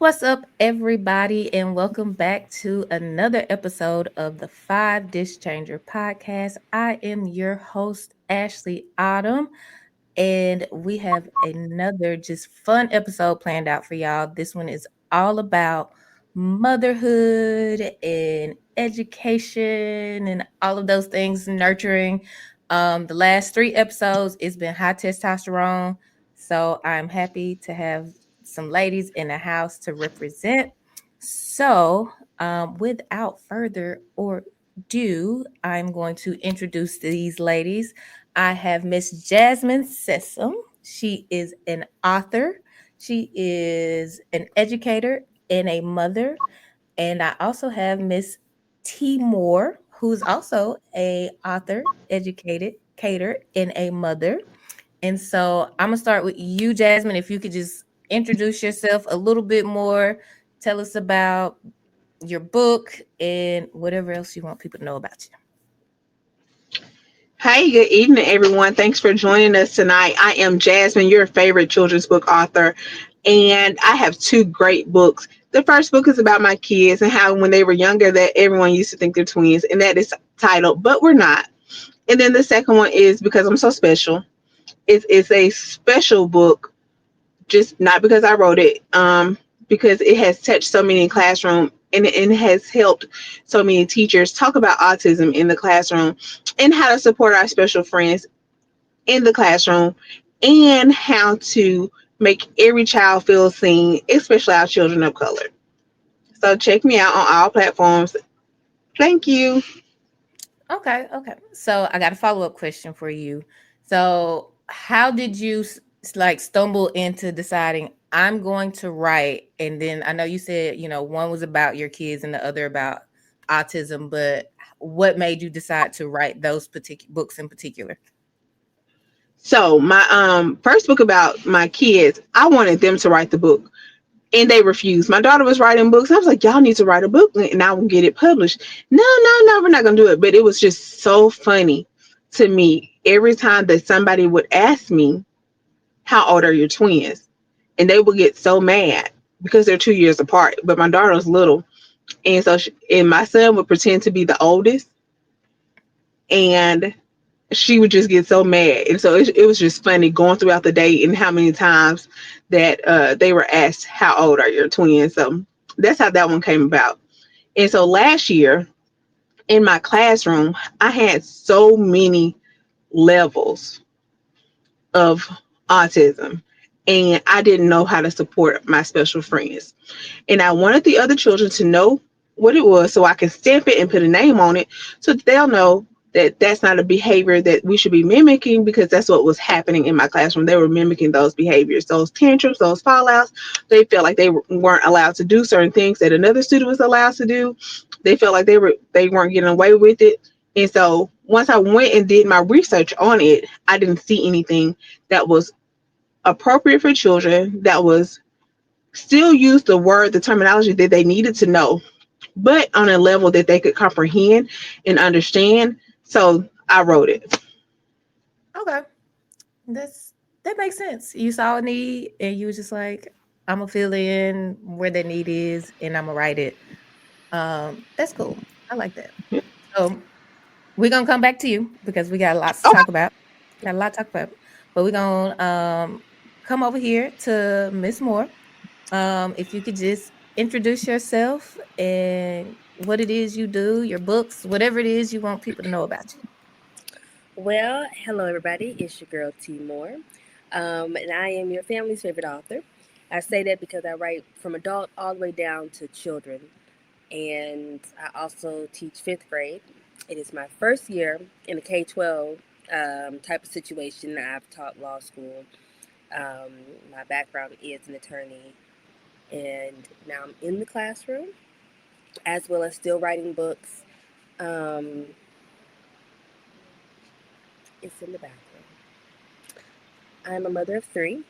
What's up, everybody, and welcome back to another episode of the Five Dish Changer podcast. I am your host, Ashley Autumn, and we have another just fun episode planned out for y'all. This one is all about motherhood and education and all of those things, nurturing. The last three episodes, it's been high testosterone. So I'm happy to have some ladies in the house to represent. So, without further ado, I'm going to introduce these ladies. I have Miss Jasmine Sessom. She is an author. She is an educator and a mother. And I also have Miss T. Moore, who's also a author, educated, cater, and a mother. And so I'm gonna start with you, Jasmine. If you could just introduce yourself a little bit more, tell us about your book and whatever else you want people to know about you. Hey, good evening, everyone. Thanks for joining us tonight. I am Jasmine, your favorite children's book author, and I have two great books. The first book is about my kids and how when they were younger that everyone used to think they're twins, and that is titled "But We're Not." And then the second one is Because I'm So Special. It's a special book, just not because I wrote it, because it has touched so many in classroom and it has helped so many teachers talk about autism in the classroom and how to support our special friends in the classroom and how to make every child feel seen, especially our children of color. So check me out on all platforms. Thank you. Okay. So I got a follow-up question for you. So how did you like stumble into deciding I'm going to write? And then I know you said, one was about your kids and the other about autism, but what made you decide to write those particular books in particular? So my first book about my kids, I wanted them to write the book and they refused. My daughter was writing books. I was like, y'all need to write a book and I will get it published. No, no, no, we're not going to do it. But it was just so funny to me every time that somebody would ask me, how old are your twins? And they would get so mad because they're 2 years apart. But my daughter was little. And so, and my son would pretend to be the oldest. And she would just get so mad. And so it was just funny going throughout the day and how many times that they were asked, how old are your twins? So that's how that one came about. And so last year in my classroom, I had so many levels of autism. And I didn't know how to support my special friends. And I wanted the other children to know what it was so I can stamp it and put a name on it so that they'll know that that's not a behavior that we should be mimicking because that's what was happening in my classroom. They were mimicking those behaviors, those tantrums, those fallouts. They felt like they weren't allowed to do certain things that another student was allowed to do. They felt like they weren't getting away with it. And so once I went and did my research on it, I didn't see anything that was appropriate for children, that was still use the terminology that they needed to know, but on a level that they could comprehend and understand. So I wrote it. Okay. That's that makes sense. You saw a need and you was just like, I'm gonna fill in where the need is and I'm gonna write it. That's cool. I like that. So we're gonna come back to you because we got lots to Okay. talk about. Got a lot to talk about. But we're gonna come over here to Miss Moore. If you could just introduce yourself and what it is you do, your books, whatever it is you want people to know about you. Well, hello everybody. It's your girl T Moore, and I am your family's favorite author. I say that because I write from adult all the way down to children, and I also teach fifth grade. It is my first year in a K-12 type of situation. I've taught law school. Um, my background is an attorney, and now I'm in the classroom as well as still writing books. Um, it's in the background. I'm a mother of three.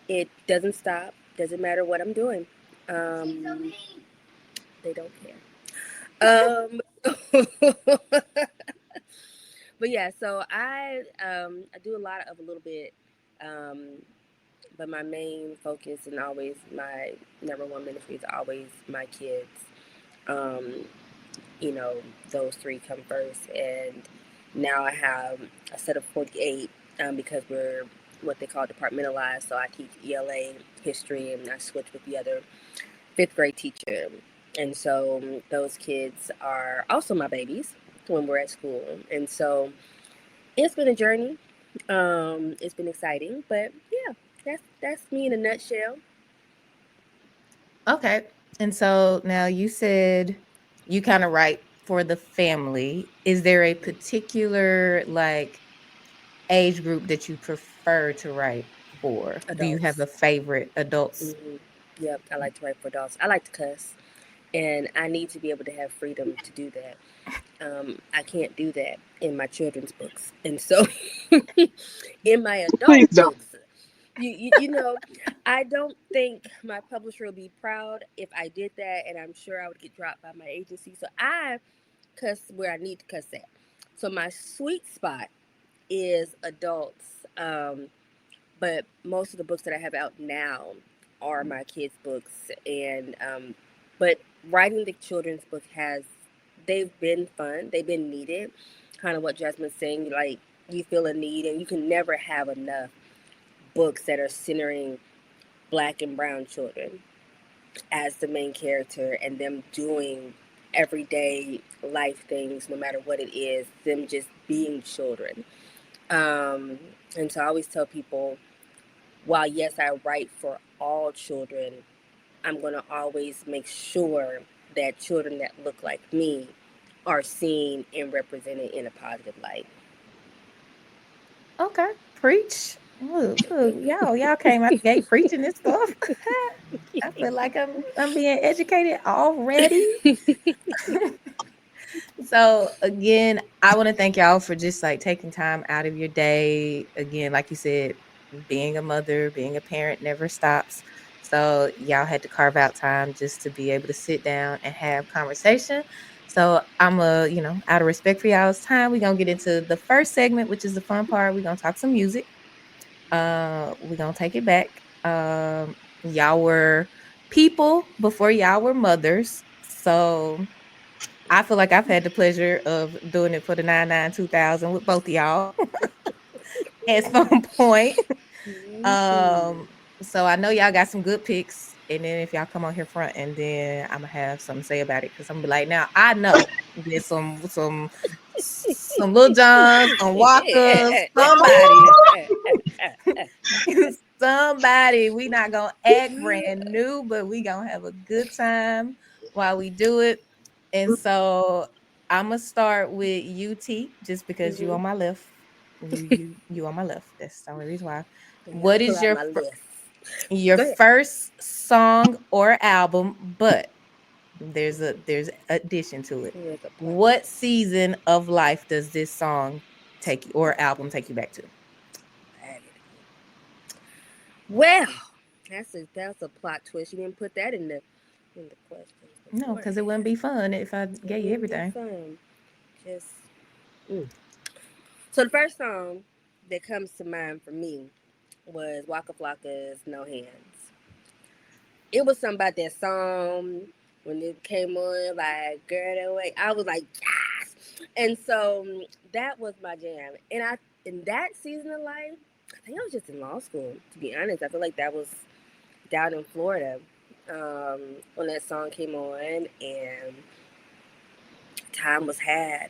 It doesn't stop. Doesn't matter what I'm doing. Um, they don't care. Um, but yeah, so I do a lot of a little bit, um, but my main focus and always my number one ministry is always my kids. Um, you know, those three come first. And now I have a set of 48 because we're what they call departmentalized. So I teach ELA, history, and I switch with the other fifth grade teacher. And so those kids are also my babies when we're at school. And so it's been a journey. It's been exciting, but yeah, that's me in a nutshell. Okay. And so now you said you kind of write for the family. Is there a particular like age group that you prefer to write for? Do you have Adults. a favorite adults? Hmm. Yep, I like to write for adults. I like to cuss, and I need to be able to have freedom to do that. I can't do that in my children's books, and so in my Please adult don't. books, you know, I don't think my publisher will be proud if I did that, and I'm sure I would get dropped by my agency. So I cuss where I need to cuss at. So my sweet spot is adults. But most of the books that I have out now are my kids' books, and but writing the children's book has they've been fun, they've been needed. Kind of what Jasmine's saying, like you feel a need, and you can never have enough books that are centering black and brown children as the main character, and them doing everyday life things, no matter what it is, them just being children. Um, and so I always tell people, while yes, I write for all children, I'm going to always make sure that children that look like me are seen and represented in a positive light. Okay. Preach. Look, Thank y'all came out the gate preaching this stuff. I feel like I'm being educated already. you. So again, I want to thank y'all for just like taking time out of your day. Again, like you said, being a mother, being a parent never stops. So y'all had to carve out time just to be able to sit down and have conversation. So I'm out of respect for y'all's time, we're gonna get into the first segment, which is the fun part. We're gonna talk some music. We're gonna take it back. Y'all were people before y'all were mothers. So I feel like I've had the pleasure of doing it for the 99 2000 with both of y'all at some point. Mhm. Um, so I know y'all got some good picks. And then if y'all come on here front, and then I'm gonna have something to say about it, because I'm gonna be like, now I know there's some Little Johns, some Walkers, somebody, somebody. We not gonna act brand new, but we gonna have a good time while we do it. And so I'm gonna start with UT, just because you Mhm. on my left. You on my left. That's the only reason why. I gotta What pull is out my list. your Go ahead. first song or album? But there's addition to it. Here's a plot What twist. season of life does this song take you, or album take you back to? Well, that's a plot twist. You didn't put that in the questions No, because it wouldn't beforehand. be fun if I It gave you wouldn't be everything. fun. Just mm. So the first song that comes to mind for me was Waka Flocka's "No Hands." It was something about that song when it came on, like "Girl That Way." I was like, yes, and so that was my jam. And I in that season of life, I think I was just in law school. To be honest, I feel like that was down in Florida when that song came on, and time was had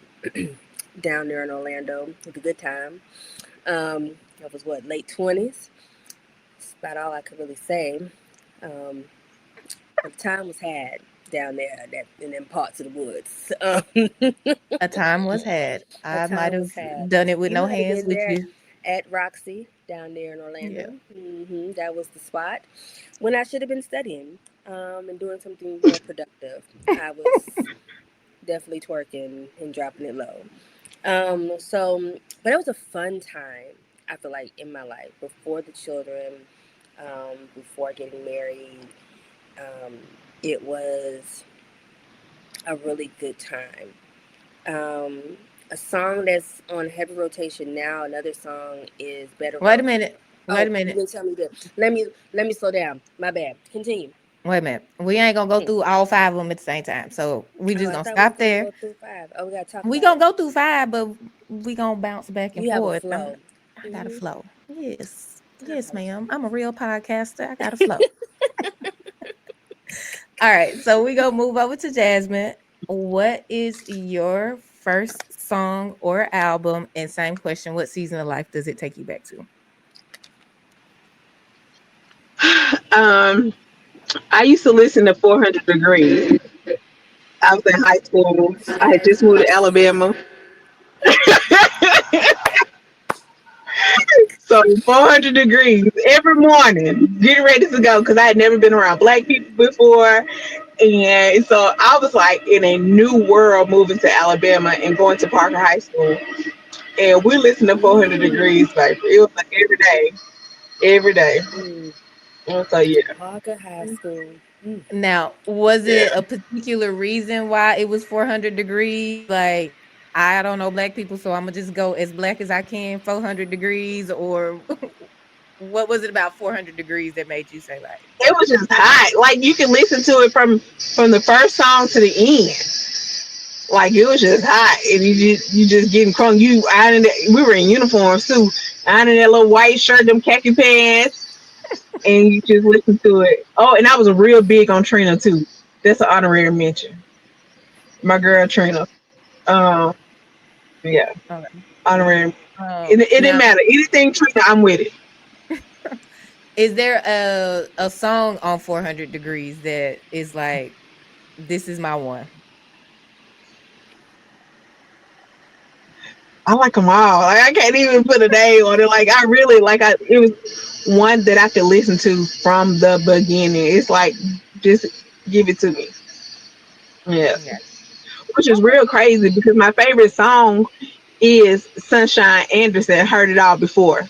down there in Orlando. It was a good time. I was what, late 20s. That's about all I could really say. Um, but time was had down there that in them parts of the woods. A time was had. A I might time have was had. done it with You no might have hands been with there you. at Roxy down there in Yeah. Orlando. That was the spot when I should have been studying and doing something more productive. I was definitely twerking and dropping it low. But it was a fun time. I feel like in my life before the children, before getting married, um, it was a really good time. A song that's on heavy rotation now. Another song is "Better Wait a Road." minute. Wait a Oh, you minute. didn't tell me that. Let me slow down. My bad. Continue. Wait a minute. We ain't gonna go Mm. through all five of them at the same time. So we Oh, just I gonna thought we was stop gonna there. go through 5. Oh, we gotta talk We about gonna it. go through five, but we gonna bounce back and You have a forth. flow. I got a Mhm. flow. Yes. Yes, Okay. ma'am. I'm a real podcaster. I got a flow. All right. So we gonna move over to Jasmine. What is your first song or album? And same question, what season of life does it take you back to? Um, I used to listen to 400 Degrees. I was in high school. I had just moved to Alabama. So 400 Degrees every morning, getting ready to go because I had never been around black people before. And so I was like in a new world moving to Alabama and going to Parker High School. And we listened to 400 Mm. Degrees, baby. It was like every day, every day. Mm. And so, yeah, Parker High School. Mm. Now, was yeah. it a particular reason why it was 400 degrees? Like, I don't know black people, so I'm gonna just go as black as I can, 400 degrees, or what was it about 400 degrees that made you say like, It was just hot. Like you can listen to it from the first song to the end. Like it was just hot, and you just getting crunk. You ironing that, we were in uniforms too, ironing that little white shirt, them khaki pants, and you just listen to it. Oh, and I was real big on Trina too. That's an honorary mention. My girl Trina. Um, yeah, okay. honorary. It didn't Now, matter. Anything Trina, I'm with it. is there a song on 400 degrees that is like, this is my one? I like them all. Like I can't even put a name on it. Like I really like. It was one that I could listen to from the beginning. It's like just give it to me. Yeah, Yeah. which is Okay. real crazy because my favorite song is Sunshine Anderson. Heard it all before,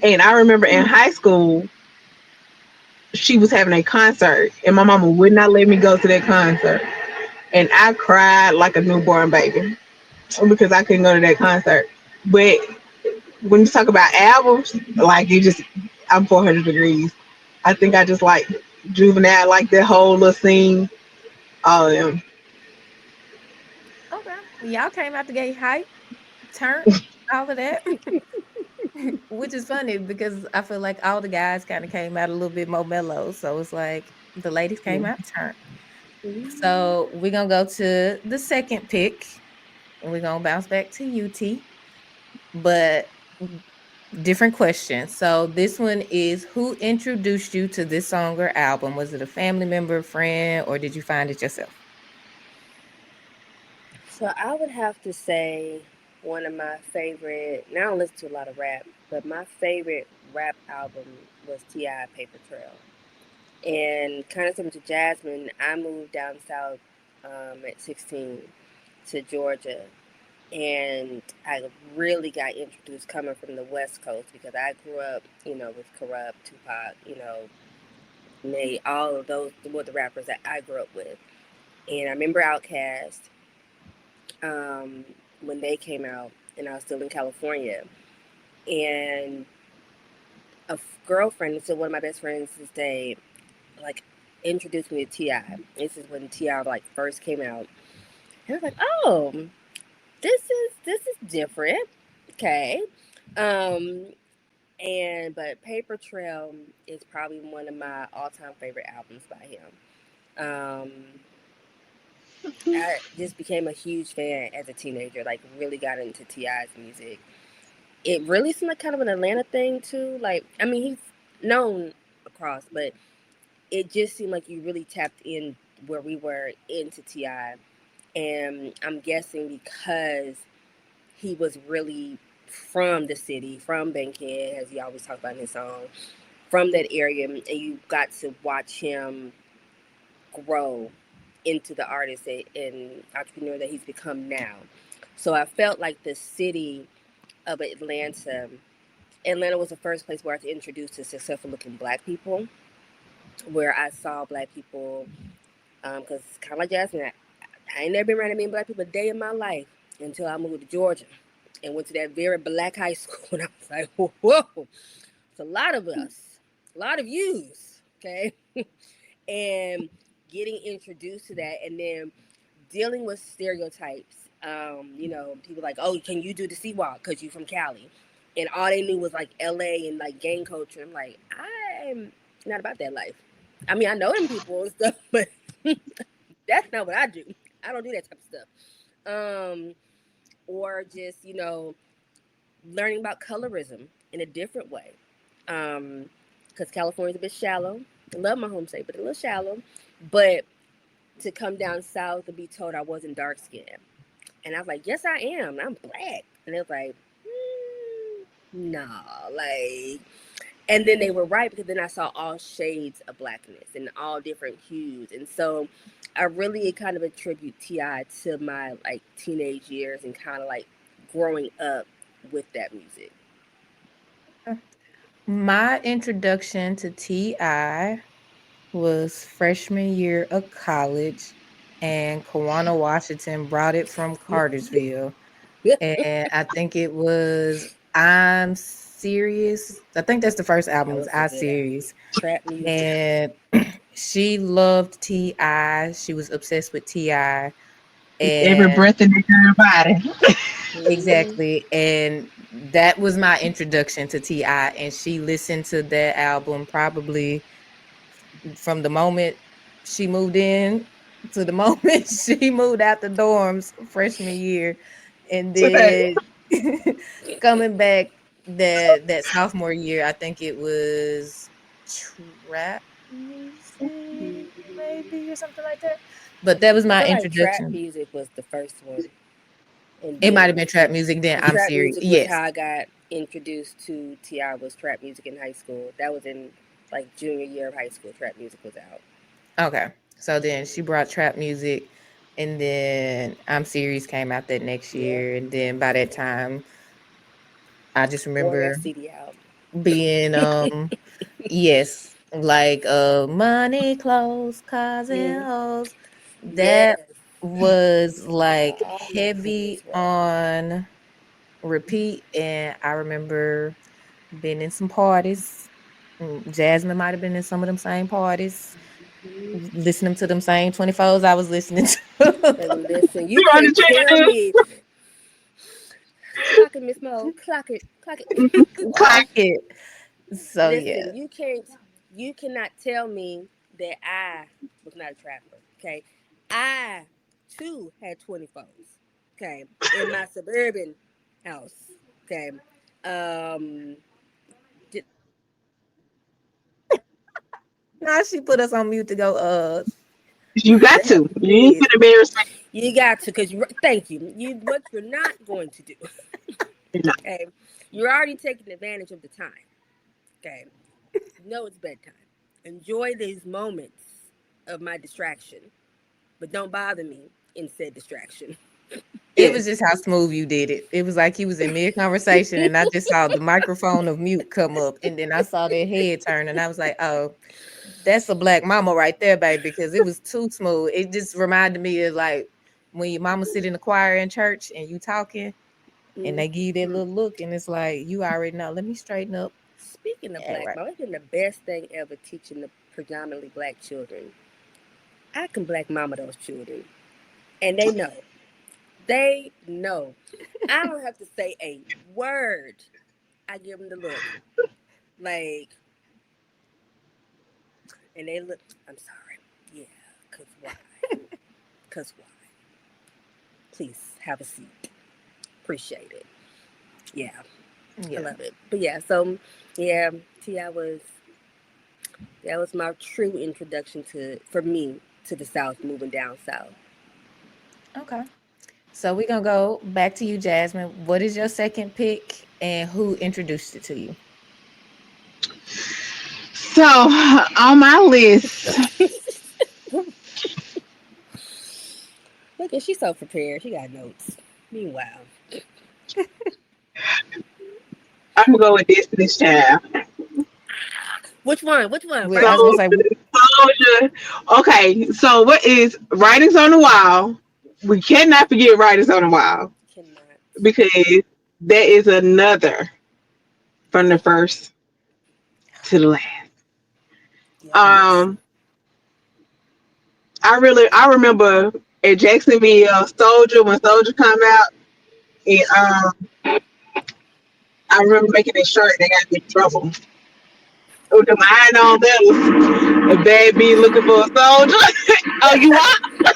and I remember in high school she was having a concert, and my mama would not let me go to that concert, and I cried like a newborn baby because I couldn't go to that concert. But when you talk about albums, like you just, I'm 400 degrees. I think I just like Juvenile, like that whole little scene. All of them. Okay. Y'all came out the gate hype, turned, all of that. Which is funny because I feel like all the guys kind of came out a little bit more mellow. So it's like the ladies came out turned. Mm. So we're gonna go to the second pick and we're gonna bounce back to UT. But different question. So this one is, who introduced you to this song or album? Was it a family member, friend, or did you find it yourself? So I would have to say one of my favorite. Now I don't listen to a lot of rap, but my favorite rap album was Ti Paper Trail. And kind of similar to Jasmine, I moved down south at 16 to Georgia, and I really got introduced coming from the West Coast because I grew up, with Corrupt, Tupac, Nate, all of those were the rappers that I grew up with. And I remember Outkast um, when they came out, and I was still in California. And girlfriend, still one of my best friends to this day, like introduced me to Ti. This is when Ti like first came out. And I was like, oh, this is different. Okay. Um, but Paper Trail is probably one of my all time favorite albums by him. Um, I just became a huge fan as a teenager. Like really got into Ti's music. It really seemed like kind of an Atlanta thing too. Like I mean he's known across, but it just seemed like you really tapped in where we were into Ti. And I'm guessing because he was really from the city, from Bankhead, as he always talked about in his song, from that area, and you got to watch him grow into the artist and entrepreneur that he's become now. So I felt like the city of Atlanta was the first place where I was introduced to successful looking black people, where I saw black people, because kind of like Jasmine, I ain't never been around a million black people a day in my life until I moved to Georgia. and went to that very black high school. And I was like, whoa, it's a lot of us, a lot of yous, okay? And getting introduced to that, and then dealing with stereotypes. People like, oh, can you do the Seawalk because you from Cali? And all they knew was like LA and like gang culture. I'm like, I'm not about that life. I mean, I know them people and stuff, but that's not what I do. I don't do that type of stuff. Or just, learning about colorism in a different way. Because California's a bit shallow. I love my home state, but a little shallow. But to come down south and be told I wasn't dark skinned. And I was like, yes, I am. I'm black. And they was like, nah, like. And then they were right, because then I saw all shades of blackness and all different hues. And so I really kind of attribute T.I. to my like teenage years and kind of like growing up with that music. My introduction to T.I. was freshman year of college, and Kawana Washington brought it from Cartersville. And I think it was I'm Serious. I think that's the first album, That was was a I good album. Serious. Trap music. And she loved T.I. She was obsessed with T.I. Every And breath in the girl body. Mm-hmm. exactly. And that was my introduction to T.I. And she listened to that album probably from the moment she moved in to the moment she moved out the dorms freshman year. And Okay. then coming back that sophomore year, I think it was trap music maybe or something like that. But that was I my feel like trap introduction. music was the first one. And It might have then been trap music then. I'm trap serious. music was Yes. how I got introduced to Ti. Was trap music in high school. That was in like junior year of high school. Trap music was out. Okay. So then she brought trap music, and then I'm Serious came out that next Yep. year. And then by that time, I just Wore that remember CD out. being yes, like money, clothes, cars, and Mm. hoes. That Yes. was like All my heavy hoes right. on repeat. And I remember being in some parties. Jasmine might have been in some of them same parties, Mm. listening to them same 24s I was listening to. And listen, you You on the can't tell trend? me. Clock it, Miss Mo. Clock it. Clock it. Clock it. So yeah. Listen, you cannot tell me that I was not a trapper. Okay, I too had 24s. Okay, in my suburban house. Okay, um, Now she put us on mute to go You got the hell to. you You ain't did. gonna embarrass You got to, because thank you. You what you're not going to do. me. No. Okay, you're already taking advantage of the time. Okay, you know it's bedtime. Enjoy these moments of my distraction, but don't bother me in said distraction. it was Yes. just how smooth you did it. It was like he was in mid conversation and I just saw the microphone of mute come up and then I saw their head turn and I was like, oh, that's a black mama right there, baby, because it was too smooth. It just reminded me of like when your mama sit in the choir in church and you talking and they give you that Mm. little look and it's like you already know. Let me straighten up. Speaking of Yeah, black right. mom, it's been the best thing ever teaching the predominantly black children. I can black mama those children, and they know. They know. I don't have to say a word. I give them the look, like, and they look. I'm sorry. Yeah, cause why? Cause why? Please have a seat. Appreciate it. Yeah, I Yeah. love it. But yeah, so yeah, Ti was that was my true introduction to for me to the South, moving down south. Okay. So we're gonna go back to you, Jasmine. What is your second pick and who introduced it to you? So on my list, Look at she's so prepared. She got notes. Meanwhile, I'm gonna go with Destiny's Child. which one? Which one? I was First gonna So one? say Soldier. Okay, so what is Writings on the Wall? We cannot forget Writings on the Wall Cannot. because That is another from the first to the last. Yes. Um, I remember at Jacksonville Soldier when Soldier come out, and I remember making a shirt that got me in trouble. With the line on that was a bad bee looking for a soldier. Oh, you are?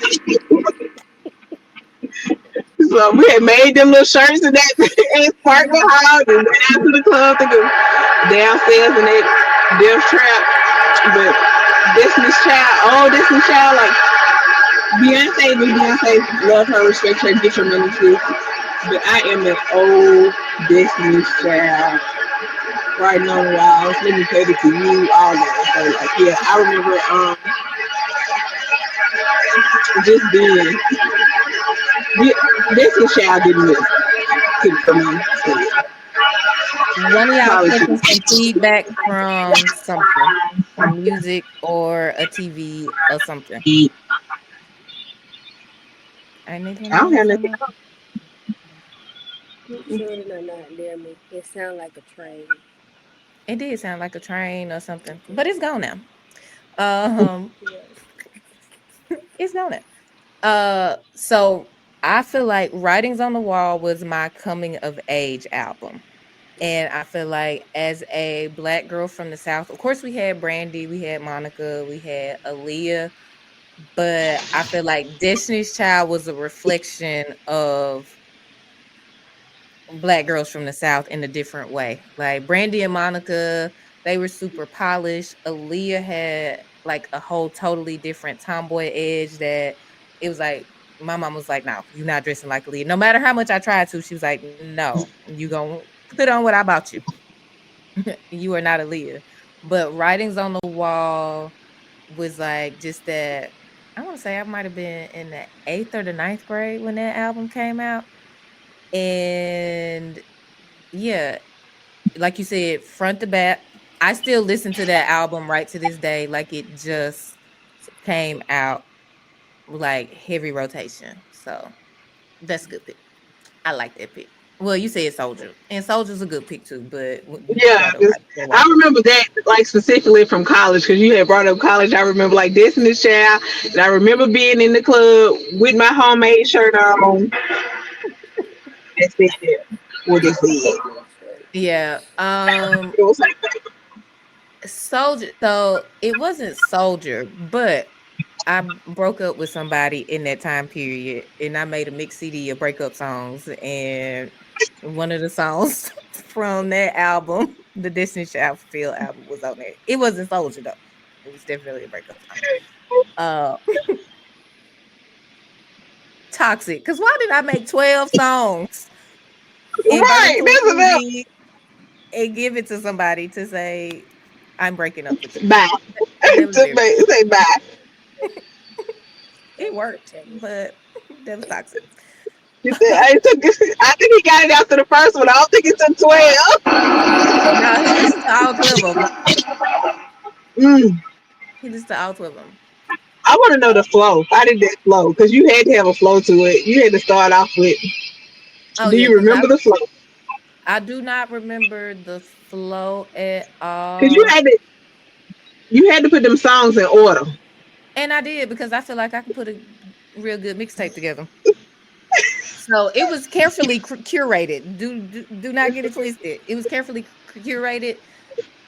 So we had made them little shirts and that and sparked the house and went out to the club to go downstairs in that death trap. But Destiny's Child, oh Destiny's Child, like Beyonce, love her, respect her, get your money too. But I am an old Destiny's Child, writing on the walls, let me pay it to you, all that. So like yeah, I remember just being Destiny's Child didn't miss it for me. So yeah, One of y'all probably catching should. some feedback from something, from music or a TV or something. I need one I of don't y'all have say nothing. no. Children are not near me. It sounds like a train. It did sound like a train or something, but it's gone now. Um, Yeah. it's gone now. So I feel like Writings on the Wall was my coming of age album. And I feel like as a black girl from the South, of course we had Brandy, we had Monica, we had Aaliyah, but I feel like Destiny's Child was a reflection of black girls from the South in a different way. Like Brandy and Monica, they were super polished. Aaliyah had like a whole totally different tomboy edge that it was like my mom was like, "No, you're not dressing like Aaliyah." No matter how much I tried to, she was like, "No, you gonna put on what I bought you. You are not Aaliyah." But Writings on the Wall was like just that. I want to say I might have been in the eighth or the ninth grade when that album came out, and yeah, like you said, front to back. I still listen to that album right to this day, like it just came out, like heavy rotation. So that's a good pick. I like that pick. Well, you said Soldier, and Soldier's a good pick too, but you Yeah, brought up 'cause Right for a I while. remember that like specifically from college because you had brought up college. I remember like Destiny's Child, and I remember being in the club with my homemade shirt on. That's it. What is it? Yeah. It was like Soldier. So it wasn't Soldier, but I broke up with somebody in that time period, and I made a mix CD of breakup songs, and one of the songs from that album, the Destiny Child Field album, was on there. It wasn't Soldier though; it was definitely a breakup song. Uh, Toxic. Because why did I make 12 songs and write them right. to a That's enough. movie and give it to somebody to say I'm breaking up with you? Bye. That was very Say bye. it That was worked, hilarious. but that was toxic. He said, I think he got it after the first one. I don't think it took 12. No, he listened to all 12 of them. Mm. He listened to all 12 of them. I want to know the flow. How did that flow? Because you had to have a flow to it. You had to start off with. Oh Do yeah, you because I remember the flow? I do not remember the flow at Because all. you had to put them songs in order. And I did because I feel like I can put a real good mixtape together. So it was carefully curated. Do not get it twisted. It was carefully curated.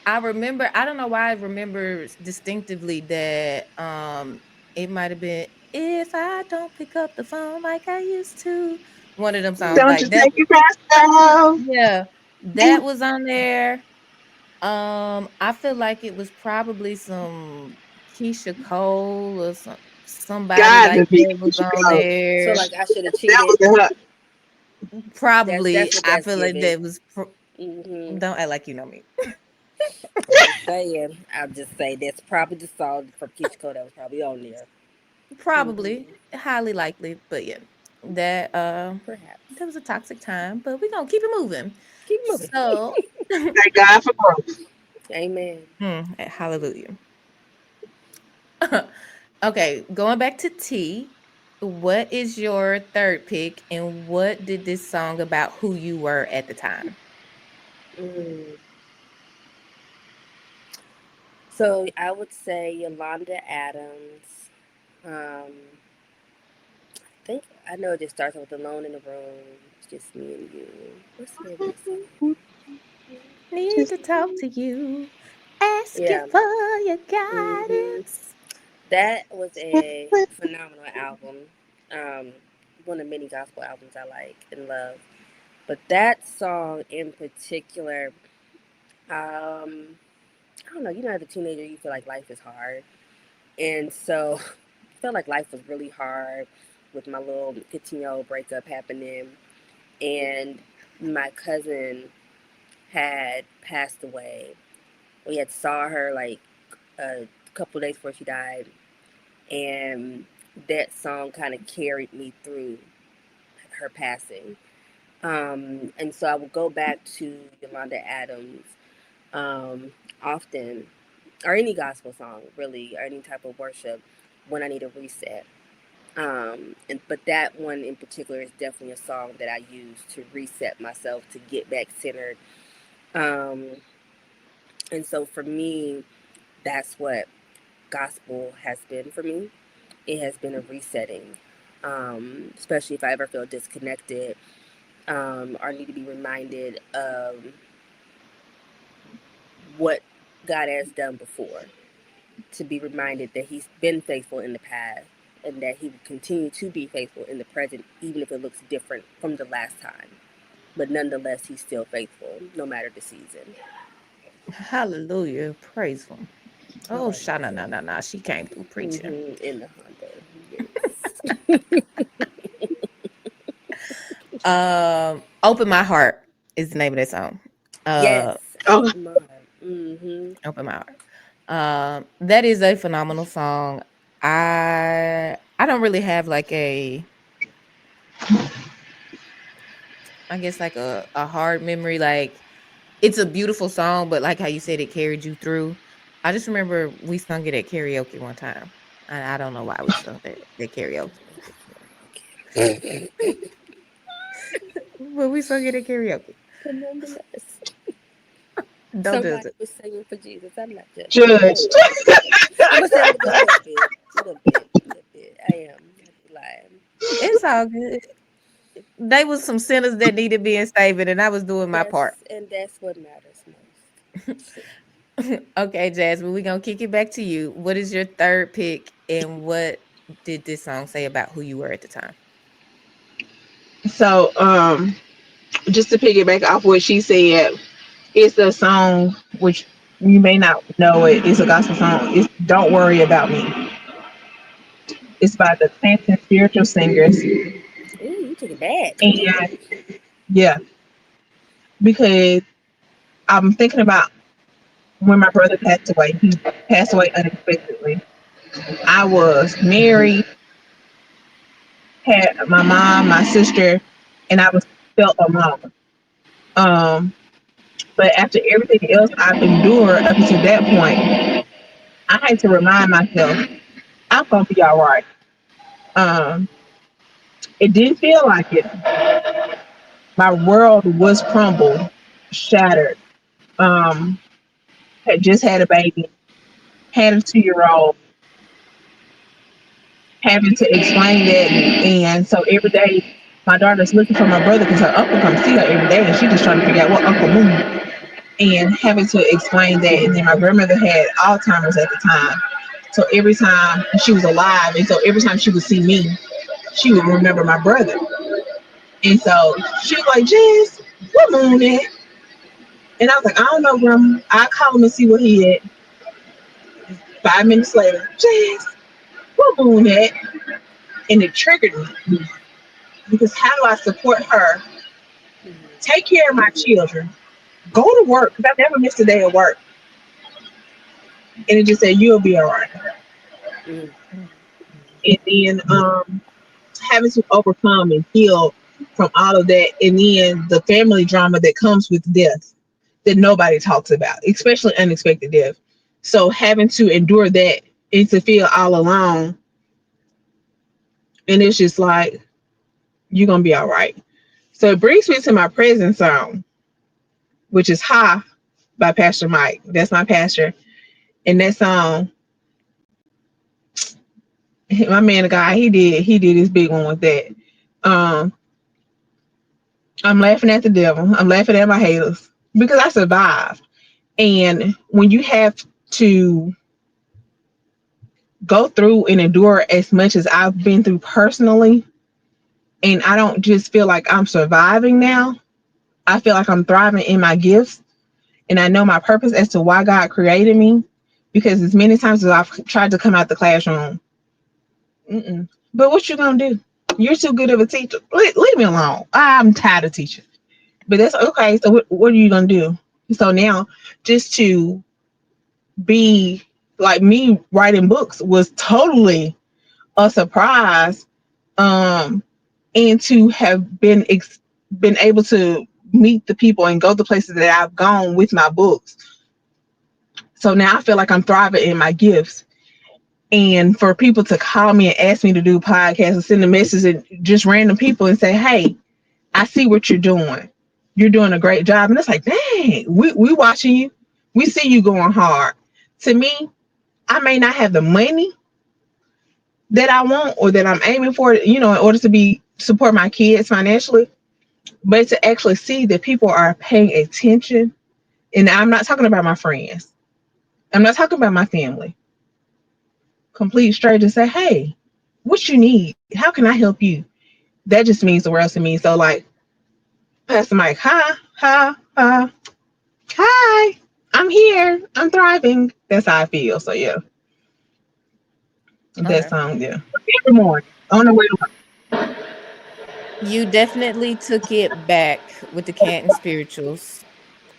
I remember, I don't know why I remember distinctively that it might have been If I Don't Pick Up the Phone Like I Used to. One of them songs Don't you like that. take it myself. Yeah, that was on there. I feel like it was probably some Keisha Cole or somebody God like to be that was on go. So there. like I should have That cheated. was in her. Probably, That's what I that's feel like giving. that was. Hmm. Don't act like you know me. I'm just saying. I'll just say that's probably the song from Keisha Cole that was probably on there. Probably, Hmm. highly likely, but yeah, that Perhaps. that was a toxic time. But we're gonna keep it moving. Keep moving. So, Thank God for growth. Amen. hallelujah. Okay, going back to T. What is your third pick, and what did this song about who you were at the time? Mm. So I would say Yolanda Adams. Um, I think I know it just starts with "Alone in the Room." It's just me and you. What's the name of this song? Need Just to talk to you, ask you Yeah. for your hmm guidance. That was a phenomenal album. Um, one of many gospel albums I like and love. But that song in particular, I don't know. You know, as a teenager, you feel like life is hard, and so I felt like life was really hard with my little 15-year-old breakup happening, and my cousin had passed away. We had saw her like a couple days before she died, and that song kind of carried me through her passing. And so I would go back to Yolanda Adams um, often, or any gospel song, really, or any type of worship when I need a reset. But that one in particular is definitely a song that I use to reset myself to get back centered. Um, and so for me, that's what gospel has been for me. It has been a resetting, especially if I ever feel disconnected or need to be reminded of what God has done before. To be reminded that He's been faithful in the past and that He will continue to be faithful in the present, even if it looks different from the last time. But nonetheless, He's still faithful, no matter the season. Hallelujah. Praise him. How Oh, about you, Shana, na, sir? na, na. She came through preaching. In the Honda, yes. Open My Heart is the name of that song. Uh, Yes, oh, open my heart. Open My Heart. That is a phenomenal song. I don't really have like I guess like a hard memory. Like it's a beautiful song, but like how you said it carried you through. I just remember we sung it at karaoke one time. And I don't know why we sung that karaoke. Karaoke. But we sung it at karaoke. But nonetheless, Don't judge somebody it. was singing for Jesus. I'm not judging. judge. Anyway, I'm gonna say I'm a little bit, a little bit. I am. I'm not lying. It's all good. They was some sinners that needed being saved, and I was doing my part. That's what matters most. Okay, Jasmine, we're gonna kick it back to you. What is your third pick, and what did this song say about who you were at the time? So, just to piggyback off what she said, it's a song which you may not know it. It's a gospel song. It's "Don't Worry About Me." It's by the Tanton Spiritual Singers, Ooh, you took it back. and yeah, because I'm thinking about when my brother passed away. He passed away unexpectedly. I was married, had my mom, my sister, and I was felt alone. Um, but after everything else I've endured up until that point, I had to remind myself I'm gonna be all right. Um, it didn't feel like it. My world was crumbled, shattered. Um, had just had a baby, had a 2 year old, having to explain that, and so every day my daughter's looking for my brother because her uncle comes see her every day, and she just trying to figure out what uncle moved, and having to explain that. And then my grandmother had Alzheimer's at the time, so every time she was alive, and so every time she would see me, she would remember my brother. And so she was like, Jess, what moon it? And I was like, I don't know, Grandma. I'll call him and see what he at. 5 minutes later, Jess, what moon it? And it triggered me because how do I support her, Mm-hmm. take care of my children, go to work? Because I never missed a day of work. And it just said, you'll be all right. Mm-hmm. Mm. And then having to overcome and heal from all of that. And then the family drama that comes with death that nobody talks about, especially unexpected death. So having to endure that and to feel all alone And it's just like, you're gonna be all right. So it brings me to my present song, which is Ha by Pastor Mike. That's my pastor. And that song, my man, the guy, he did his big one with that. Um, I'm laughing at the devil. I'm laughing at my haters because I survived. And when you have to go through and endure as much as I've been through personally, and I don't just feel like I'm surviving now, I feel like I'm thriving in my gifts, and I know my purpose as to why God created me. Because as many times as I've tried to come out the classroom, but what you gonna do? You're too good of a teacher. Leave me alone. I'm tired of teaching. But that's okay. So what are you gonna do? So now, just to be like, me writing books was totally a surprise. Um, and to have been able to meet the people and go the places that I've gone with my books. So now I feel like I'm thriving in my gifts. And for people to call me and ask me to do podcasts and send a message, and just random people, and say, "Hey, I see what you're doing. You're doing a great job." And it's like, dang, we watching you. We see you going hard. To me, I may not have the money that I want or that I'm aiming for, in order to be support my kids financially, but to actually see that people are paying attention. And I'm not talking about my friends. I'm not talking about my family. Complete strangers say, "Hey, what you need? How can I help you?" That just means the world to me. So like, Pastor Mike, hi, hi, hi, hi. I'm here. I'm thriving. That's how I feel. So yeah, that Okay. song, yeah. Every morning on the way to work. You definitely took it back with the Canton spirituals.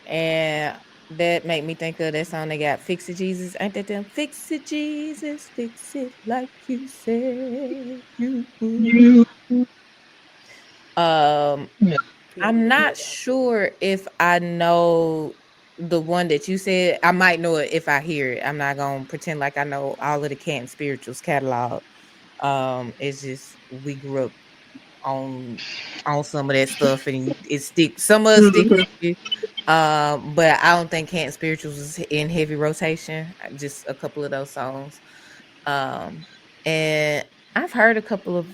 And that made me think of that song they got, Fix It Jesus. Ain't that them? Fix it, Jesus, fix it like you said you You, would. Um, yeah. I'm Mhm. not sure if I know the one that you said. I might know it if I hear it. I'm not gonna pretend like I know all of the Canton spirituals catalog. It's just we grew up on some of that stuff, and it stick, some of it stick with Mhm. you. But I don't think Canton Spirituals is in heavy rotation. Just a couple of those songs. Um, and I've heard a couple of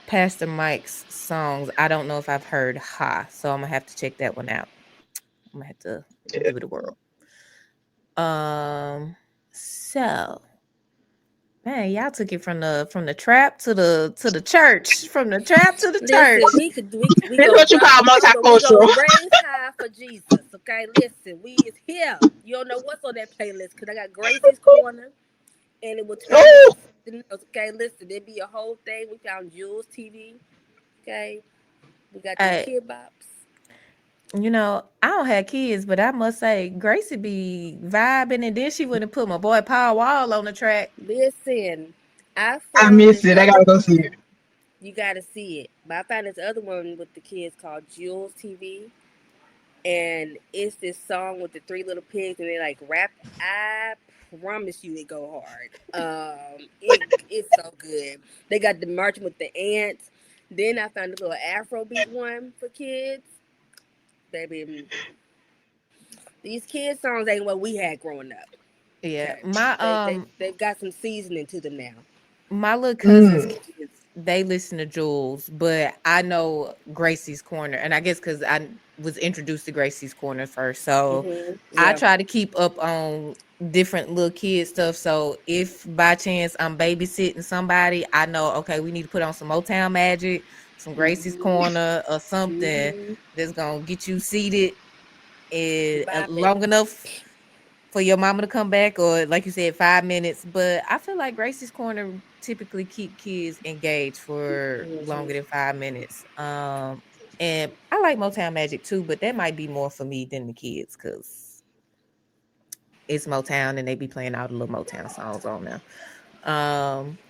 Pastor Mike's songs. I don't know if I've heard Ha, so I'm gonna have to check that one out. I'm gonna have to give it a whirl. Um, so man, y'all took it from the trap to the church, from the trap to the Listen, church. we It's gonna what you drop call we gonna multicultural. raise high for Jesus. Okay, listen, we is here. You don't know what's on that playlist because I got Gracie's Corner, and it will turn you Oh, to something else. Okay, listen, there be a whole thing. We found Jules TV. Okay, we got them Hey, kid bops. I don't have kids, but I must say, Gracie be vibing, and then she went and put my boy Paul Wall on the track. Listen, I I found missed this it. I other gotta go see it. one. You gotta see it. But I found this other one with the kids called Jules TV, and it's this song with the three little pigs, and they like rap. I promise you, it go hard. It's so good. They got the marching with the ants. Then I found a little Afrobeat one for kids. Baby, these kids songs ain't what we had growing up. Yeah, Okay, my they've got some seasoning to them now. my little cousin's Mm. kids, they listen to Jules, but I know Gracie's Corner, and I guess because I was introduced to Gracie's Corner first, so I Yeah. try to keep up on different little kid stuff. So if by chance I'm babysitting somebody, I know, okay, we need to put on some Motown Magic, some Gracie's Mhm. Corner, or something Mhm. that's gonna get you seated and Bop it. long enough for your mama to come back, or like you said, 5 minutes. But I feel like Gracie's Corner typically keep kids engaged for Mhm. longer than 5 minutes. And I like Motown Magic too, but that might be more for me than the kids because it's Motown and they be playing all the little Motown songs on there.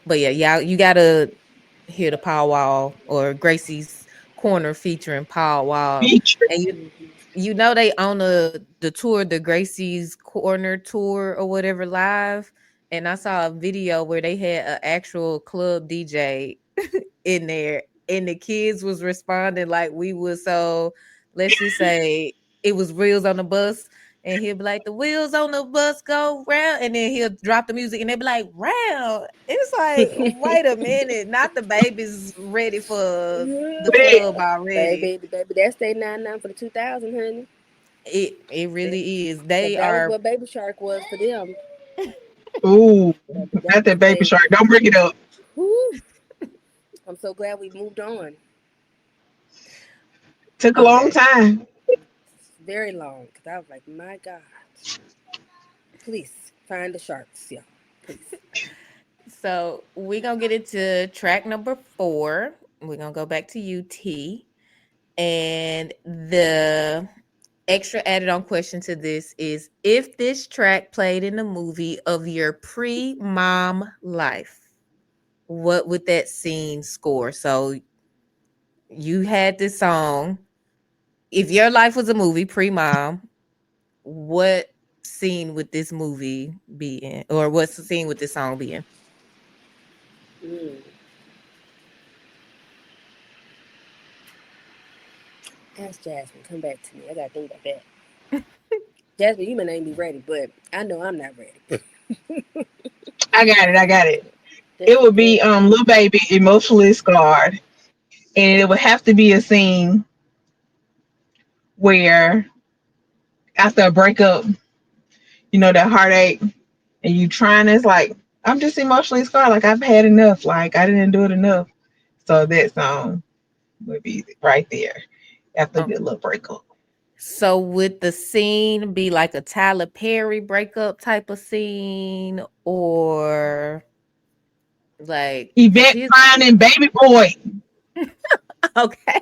But yeah, y'all, you gotta hear the Power Wall or Gracie's Corner featuring Power Wall, Feature. and Mhm. they on the tour, the Gracie's Corner tour or whatever live, and I saw a video where they had an actual club DJ in there, and the kids was responding like we was. So let's just say it was Wheels on the Bus, and he'll be like, the wheels on the bus go round, and then he'll drop the music, and they'll be like, round. It's like, wait a minute, not the baby's ready for the club already. baby, that's they 99 for the 2000, honey. It That, really is. Cause They that was are. what Baby Shark was for them. Ooh, Baby, that not was that baby they. shark. Don't bring it up. Whew, I'm so glad we moved on. Took a long Okay. time. It's very long. Cause I was like, my God, please find the sharks, y'all. Please. So we're gonna get into track number 4. We're gonna go back to UT. And the extra added on question to this is, if this track played in a movie of your pre-mom life, what would that scene score? So you had this song. If your life was a movie pre-mom, what scene would this movie be in? Or what's the scene with this song be in? Mm. Ask Jasmine. Come back to me. I gotta think about that. Jasmine, you may not even be ready, but I know I'm not ready. I got it. I got it. Just It would go be ahead. little baby emotionally scarred, and it would have to be a scene where after a breakup, that heartache, and you trying. It's like I'm just emotionally scarred. Like I've had enough. Like I didn't do it enough. So that song would be right there after a Oh, good little breakup. so would the scene be like a Tyler Perry breakup type of scene, or like, cause Yvette his crying and baby boy. okay.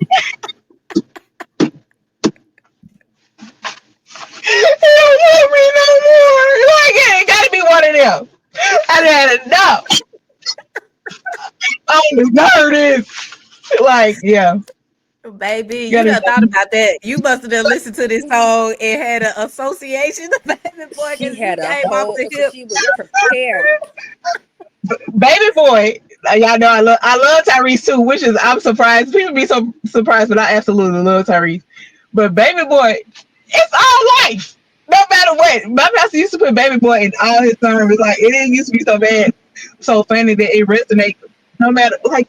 You don't want me no more. Like it gotta be one of them. I done had enough. I deserve this. Like, yeah, Baby, you gotta done thought about that. You must have done listened to this song and had an association, baby boy, She because you had a came off whole, the so hip. she was prepared. baby boy. Y'all know I love Tyrese too, which is I'm surprised. People be so surprised, but I absolutely love Tyrese. But baby boy, it's all life. No matter what. My pastor used to put baby boy in all his sermons. Like it didn't used to be so bad, so funny that it resonates. No matter like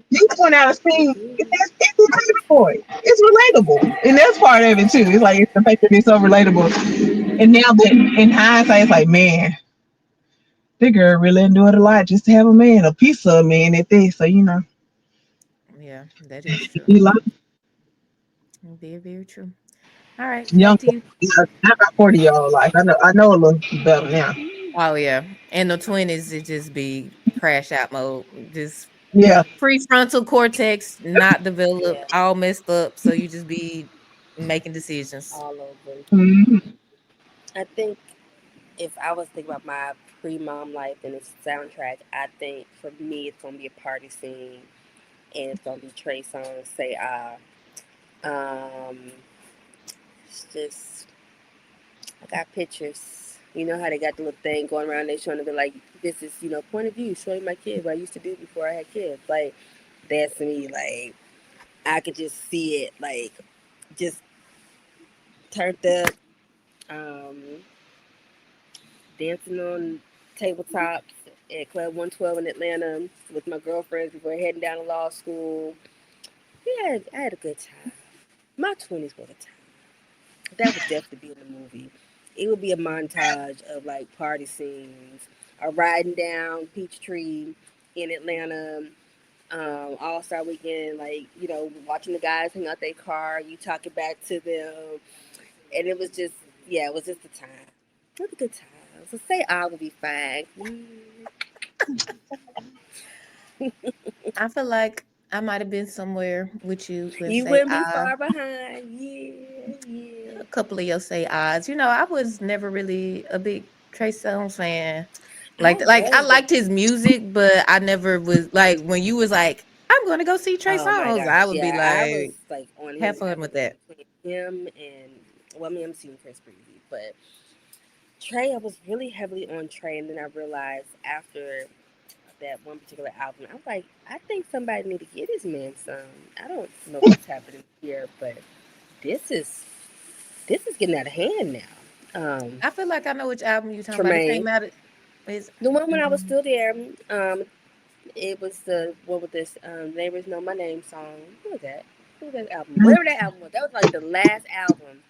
you point out a scene, it's a baby boy. It's relatable. And that's part of it too. It's like it's the fact that it's so relatable. And now that in hindsight, it's like, man, that girl really endured a lot just to have a man, a piece of a man at this. So, Yeah, that is true. he like Very, very true. All right, young back to you. not about 40 year old life. I know a little better now. Oh yeah, and the 20s, it just be crash out mode. Just Yeah. prefrontal cortex not developed, Yeah, all messed up. So you just be making decisions. all over. Mm-hmm. I think if I was thinking about my pre-mom life and its soundtrack, I think for me it's gonna be a party scene, and it's gonna be Trey Songz "Say Ah." It's just I got pictures. You know how they got the little thing going around? They showing to be like, this is point of view, showing my kids what I used to do before I had kids. Like that's me. Like I could just see it. Like just turned up, um, dancing on tabletops at Club 112 in Atlanta with my girlfriends before heading down to law school. Yeah, I had a good time. My 20s were a time. That would definitely be in the movie. It would be a montage of like party scenes, a riding down Peachtree in Atlanta, All Star Weekend, like watching the guys hang out their car, you talking back to them, and it was just yeah, it was just a time. It was a good time. So say I would be fine. I feel like I might have been somewhere with you when You say wouldn't be far behind. Yeah, yeah. a couple of your say odds. I was never really a big Trey Songz fan. I Like I was a liked his music, but I never was like, when you was like, I'm gonna go see Trey oh my Songz, I gosh, would be yeah. I was like, like on have him fun with heavily that. between him and well, I mean, I'm seeing Chris Breezy, but Trey, I was really heavily on Trey, and then I realized after that one particular album. I was like, I think somebody need to get this man some. I don't know what's happening here, but this is this is getting out of hand now. I feel like I know which album you're talking about. It came Tremaine, out. Is the one when I was mm, still there. It was the one with this "Neighbors Know My Name" song. Who was that? Who was that album? Whatever that album was. That was like the last album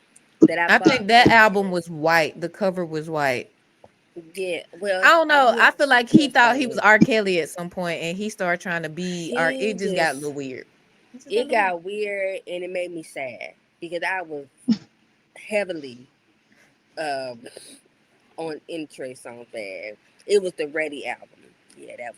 that I I bought think that as a album kid. was white. The cover was white. Yeah. Well, I don't know. he I feel like he he had thought started he was with R. Kelly at some point, and he started trying to be R. he It just got a just little weird. It just got a it little weird. got weird and it made me sad because I was heavily um on in Trey song bad. It was the Ready album. Yeah, that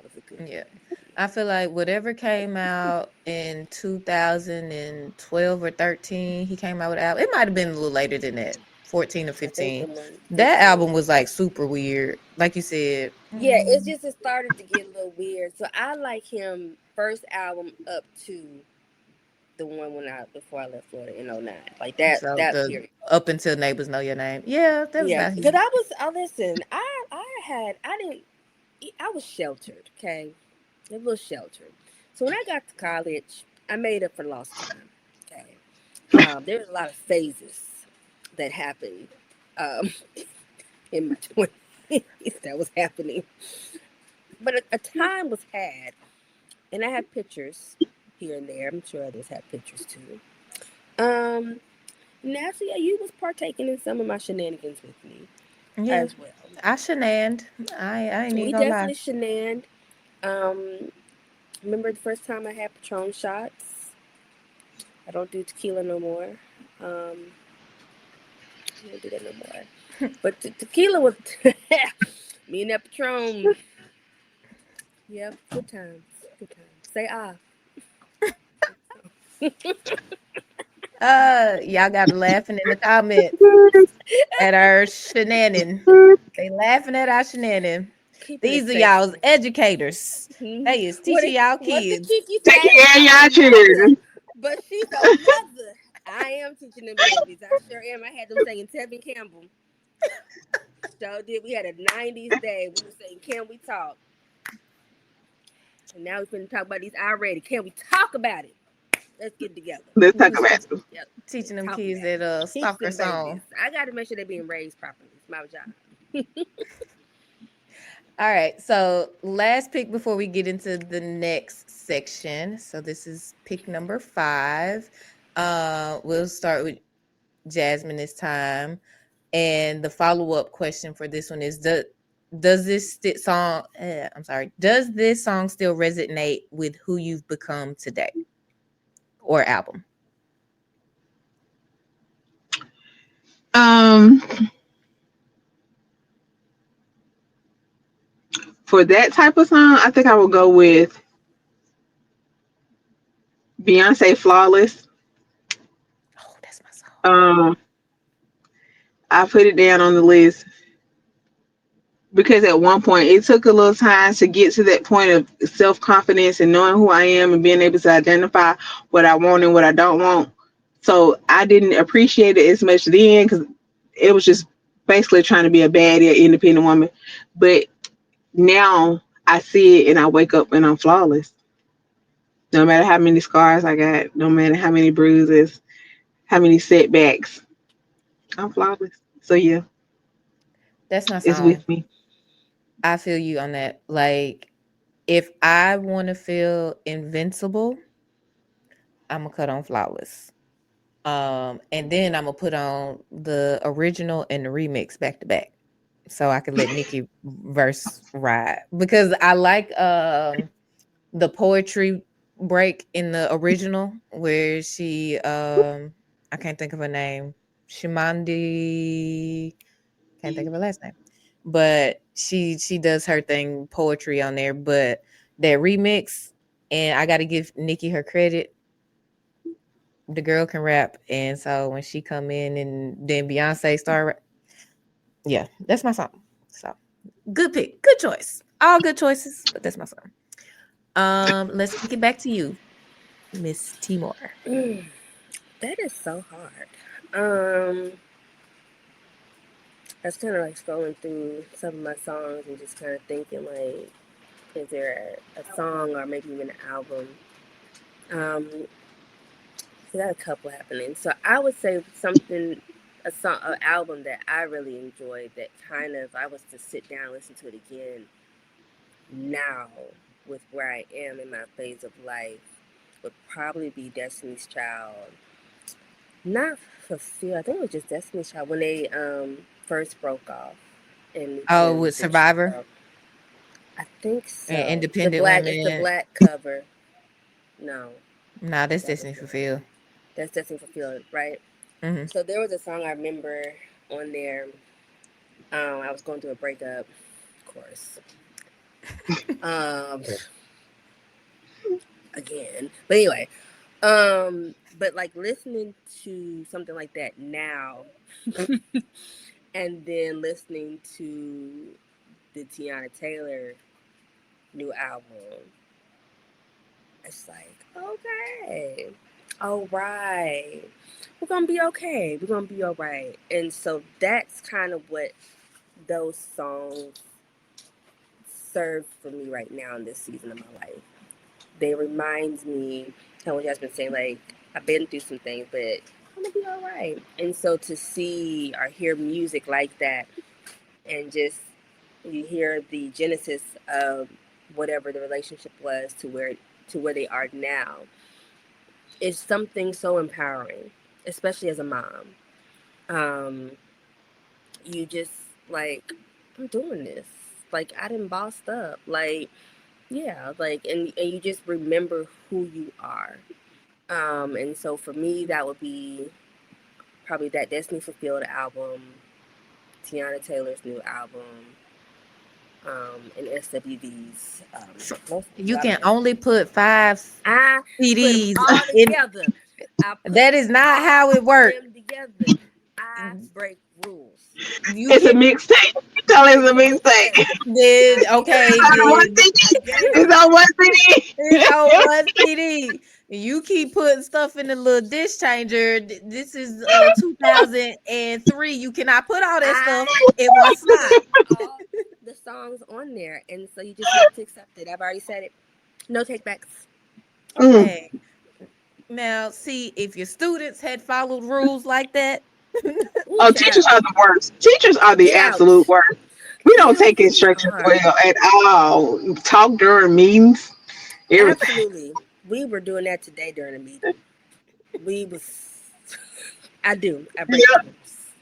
was a good Yeah. one. I feel like whatever came out in 2012 or 13, he came out with an album. It might have been a little later than that, 14 or I think 15. the one That 15. album was like super weird. Like you said. Yeah, it's just it started to get a little weird. So I like him first album up to the one when I before I left Florida in '09. Like So that the period. Up Until Neighbors Know Your Name. Yeah, that was Yeah, about because he. I listen. I didn't I was sheltered. Okay, a little sheltered. So when I got to college, I made up for lost time. Okay, there was a lot of phases that happened um, in my 20s that was happening, but a time was had, and I have pictures here and there. I'm sure others have pictures too. Um, Naturally, yeah, you was partaking in some of my shenanigans with me Yeah. as well. I shenaned. I ain't even We gonna lie. definitely shenaned. Um, Remember the first time I had Patron shots? I don't do tequila no more. Um, I don't do that no more. But tequila was me and that Patron. Yep, good times. Good times. Say ah. Y'all got laughing in the comments at our shenaning. They laughing at our shenaning. Keeping it These are safe. y'all's educators. They is teaching y'all What did kids. Kiki Taking say? care of I'm a y'all mother, children. but she's a mother. I am teaching them babies. I sure am. I had them singing Tevin Campbell. So did. We had a '90s day. We were saying, "Can we talk?" And now we're going to talk about these already. Can we talk about it? Let's get together. Let's talk Let's about it. Teaching them talk kids about it. that Teach stalker them babies. song. I got to make sure they're being raised properly. It's my job. All right. So last pick before we get into the next section. So this is pick number 5. We'll start with Jasmine this time. And the follow-up question for this one is does this song I'm sorry, does this song still resonate with who you've become today or album? Um, for that type of song, I think I will go with Beyonce "Flawless." Oh, that's my song. Um, I put it down on the list because at one point it took a little time to get to that point of self confidence and knowing who I am and being able to identify what I want and what I don't want. So I didn't appreciate it as much then because it was just basically trying to be a baddie, independent woman. But now I see it and I wake up and I'm flawless. No matter how many scars I got, no matter how many bruises, how many setbacks, I'm flawless. So yeah, That's my it's song. with me. I feel you on that. Like if I want to feel invincible, I'm gonna cut on Flawless. And then I'm gonna put on the original and the remix back to back, so I can let Nikki verse ride because I like the poetry break in the original where she I can't think of her name, Shimandi, can't think of her last name, but she does her thing poetry on there, but that remix, and I got to give Nikki her credit, the girl can rap, and so when she come in and then Beyonce start, yeah, that's my song. So good pick, good choice, all good choices, but that's my song. Let's kick it back to you, Miss Timor. That is so hard. Um, I was kind of like scrolling through some of my songs and just kind of thinking like, is there a song or maybe even an album? So got a couple happening. So I would say something, a song, an album that I really enjoyed that kind of I was to sit down and listen to it again now with where I am in my phase of life would probably be Destiny's Child. Not Fulfill. I think it was just Destiny's Child when they first broke off and Oh, then with the Survivor trio. I think and so. Independent It's the Women. black cover. No, Nah, that's that was Destiny not. Fulfilled. That's Destiny Fulfilled, right? Hmm. So there was a song I remember on there. I was going through a breakup, of course. Um, again, but anyway, but like listening to something like that now, and then listening to the Tiana Taylor new album, it's like okay, all right, we're gonna be okay. We're gonna be all right. And so that's kind of what those songs serve for me right now in this season of my life. They remind me, kind of what Jasmine saying, like I've been through some things, but I'm gonna be all right. And so to see or hear music like that, and just you hear the genesis of whatever the relationship was to where they are now, is something so empowering, especially as a mom. Um, you just like I'm doing this. Like I didn't bossed up. Like yeah, like and you just remember who you are. And so for me, that would be probably that Destiny Fulfilled album, Tiana Taylor's new album, and SWV's. Most You I don't can know. only put five I put them CDs all in. together. I put That is not all how it of works. them together. I break rules. You It's a can mixtape. Tell it's It's a a mixtape. mixtape. then I okay It's on one gave, then. I CD. gave It's it. on one CD. It's on one CD. You keep putting stuff in the little dish changer. This is 2003. You cannot put all that I stuff in one slot. put all the songs on there, and so you just have to accept it. I've already said it. No takebacks. Mm. Okay. Now, see, if your students had followed rules like that, Ooh, Oh, teachers child, are the worst. Teachers are the get absolute out, worst. We get don't out take from the instructions car. well at all. Talk during meetings, everything. Absolutely, we were doing that today during a meeting. We was, I do. I break the Yeah, rules,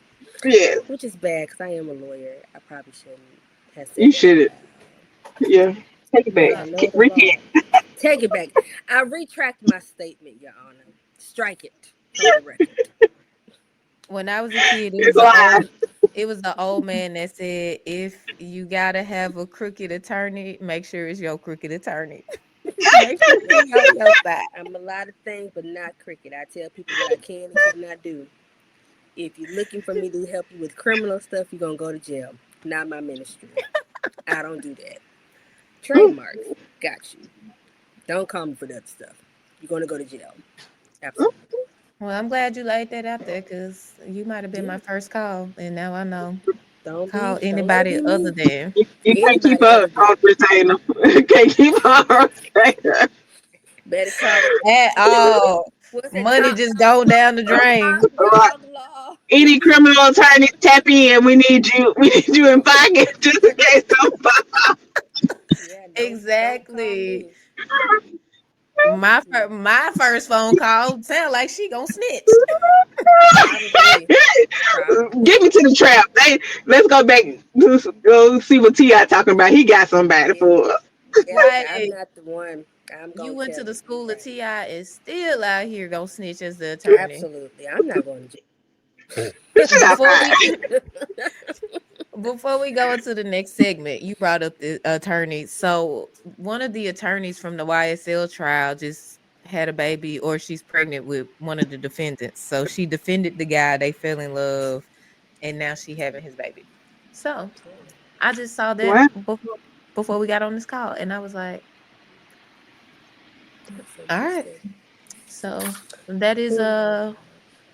yeah. which is bad because I am a lawyer. I probably shouldn't have You said that out should. loud, Yeah. Take it but back. I know the Repeat. law. Take it back. I retract my statement, Your Honor. Strike it from the record. when I was a kid, It's live. it was the old man that said, if you gotta have a crooked attorney, make sure it's your crooked attorney. Make sure he on your side. I'm a lot of things, but not cricket. I tell people what I can and cannot do. If you're looking for me to help you with criminal stuff, you're gonna go to jail. Not my ministry. I don't do that. Mm. Trademarks. Got you. Don't call me for that stuff. You're gonna go to jail. Absolutely. Well, I'm glad you laid that out there because you might have been Yeah. my first call, and now I know. Call Don't let it anybody be other me. than You can't keep Anybody up other on than. retainer. Can't keep on retainer. Better call it. at all. What's that? Money Top just dog going law. down the drain. Top Right. dog law. Any criminal attorney tap in. We need you. We need you in pocket just in case somebody. Yeah, don't call Exactly. me. My first phone call sound like she gonna snitch. Probably. Get Probably. me to the trap. Let's go back. Go see what Ti talking about. He got somebody Yeah. for us. Yeah, I'm Right. not the one. I'm You gonna went tell to the school of everybody. Ti and still out here gonna snitch as the attorney. Absolutely. I'm not going to Stop Before we by. jail. Before we go into the next segment, you brought up the attorney. So one of the attorneys from the YSL trial just had a baby, or she's pregnant with one of the defendants. So she defended the guy, they fell in love, and now she having his baby. So I just saw that What? before we got on this call, and I was like, That's all right. interesting. So that is Oh my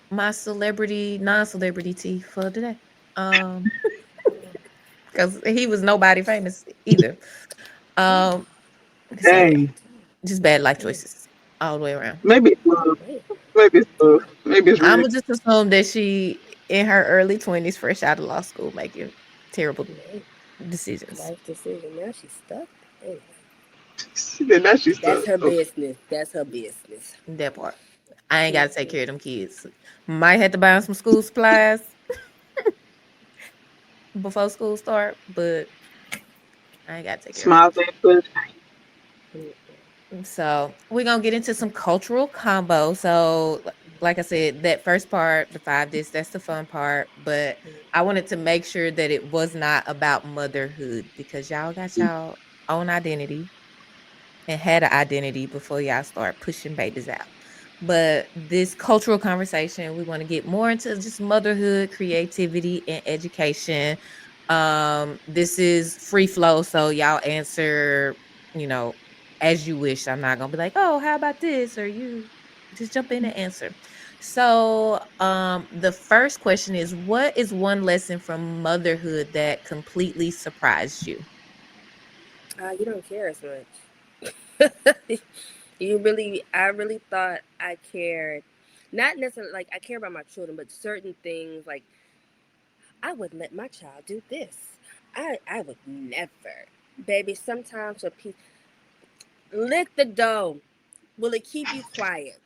my celebrity, non-celebrity tea for today. Um because he was nobody famous either. Mm, Um, so yeah, Dang. just bad life mm, choices all the way around. Maybe it's love. wait, Maybe it's love. Maybe it's I'm real. gonna just assume that she in her early 20s, fresh out of law school, making terrible wait. decisions. Life decision. Now she's stuck. Anyway, Then now she's that's stuck. her Okay. business. That's her business. That part. I ain't gotta take Mm-hmm. care of them kids. Might have to buy 'em some school supplies before school start, but I ain't gotta take care of Smiles and push. them. So we're gonna get into some cultural combo. So like I said, that first part, the 5 discs, that's the fun part. But I wanted to make sure that it was not about motherhood because y'all got y'all own identity and had an identity before y'all start pushing babies out. But this cultural conversation, we want to get more into just motherhood, creativity, and education. This is free flow, so y'all answer, you know, as you wish. I'm not gonna be like, oh, how about this? Or you just jump in and answer. So the first question is, what is one lesson from motherhood that completely surprised you? You don't care as much. I really thought I cared. Not necessarily like I care about my children, but certain things like I wouldn't let my child do this. I would never. Baby, sometimes a piece lick the dough. Will it keep you quiet?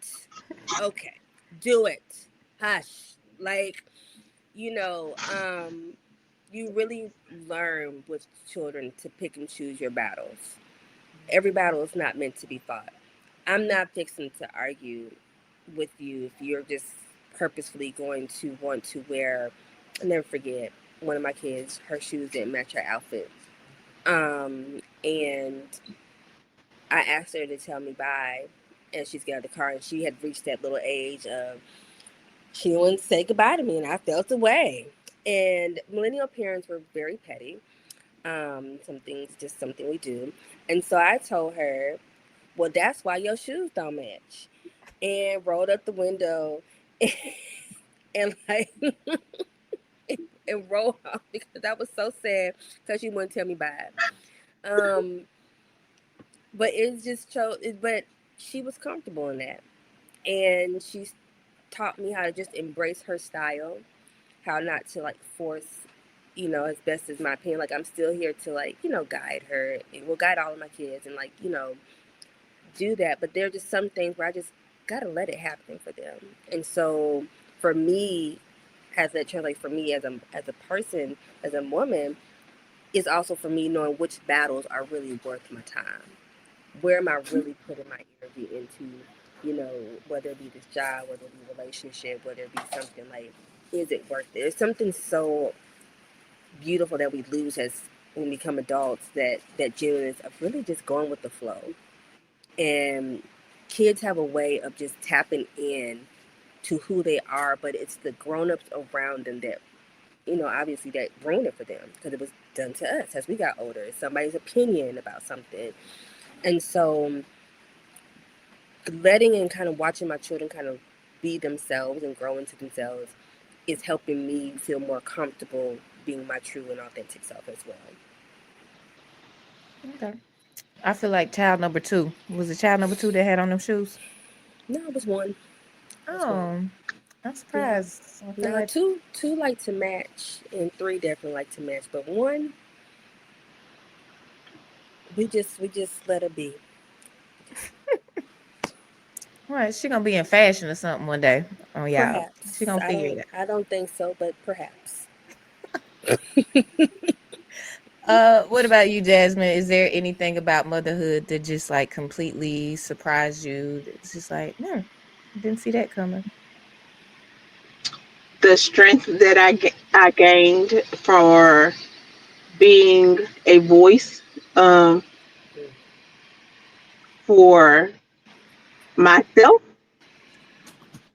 Okay. Do it. Hush. Like, you know, you really learn with children to pick and choose your battles. Every battle is not meant to be fought. I'm not fixing to argue with you if you're just purposefully going to want to wear. I'll never forget one of my kids. Her shoes didn't match her outfit, and I asked her to tell me bye, and she's got out of the car, and she had reached that little age of she wanted to say goodbye to me, and I felt away. And millennial parents were very petty. Some things just something we do, and so I told her, well, that's why your shoes don't match. And rolled up the window and like and rolled off because I was so sad because she wouldn't tell me bye. Um, but it just chose. But she was comfortable in that, and she taught me how to just embrace her style, how not to like force. As best as my opinion, like I'm still here to like guide her. It will guide all of my kids and like do that, but there are just some things where I just gotta let it happen for them. And so for me, as that translates for me as a person, as a woman, is also for me knowing which battles are really worth my time. Where am I really putting my energy into? Whether it be this job, whether it be relationship, whether it be something like, is it worth it? There's something so beautiful that we lose as when we become adults that genuineness of really just going with the flow. And kids have a way of just tapping in to who they are, but it's the grown-ups around them that obviously that ruined it for them because it was done to us as we got older. It's somebody's opinion about something. And so letting and kind of watching my children kind of be themselves and grow into themselves is helping me feel more comfortable being my true and authentic self as well. Okay. I feel like child number two. Was it child number two that had on them shoes? No, it was one. It was one. Oh, I'm Yeah. surprised. I feel Now like two like to match, and three definitely like to match, but one we just let her be. well, she gonna be in fashion or something one day. Oh yeah, she Perhaps gonna figure it out. I don't think so, but perhaps. What about you, Jasmine? Is there anything about motherhood that just like completely surprised you? It's just like, no, didn't see that coming. The strength that I gained for being a voice, Mm. for myself,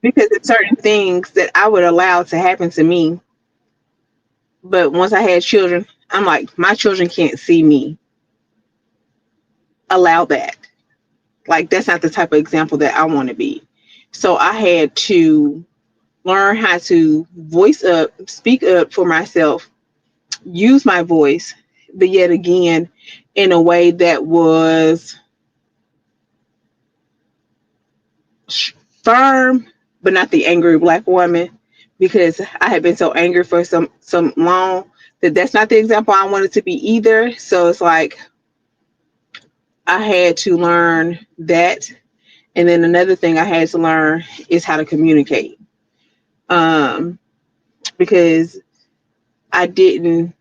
because it's certain things that I would allow to happen to me. But once I had children, I'm like, my children can't see me allow that. Like, that's not the type of example that I want to be. So I had to learn how to voice up, speak up for myself, use my voice, but yet again, in a way that was firm, but not the angry black woman, because I had been so angry for some long that that's not the example I wanted to be either. So it's like I had to learn that. And then another thing I had to learn is how to communicate. Um, because I didn't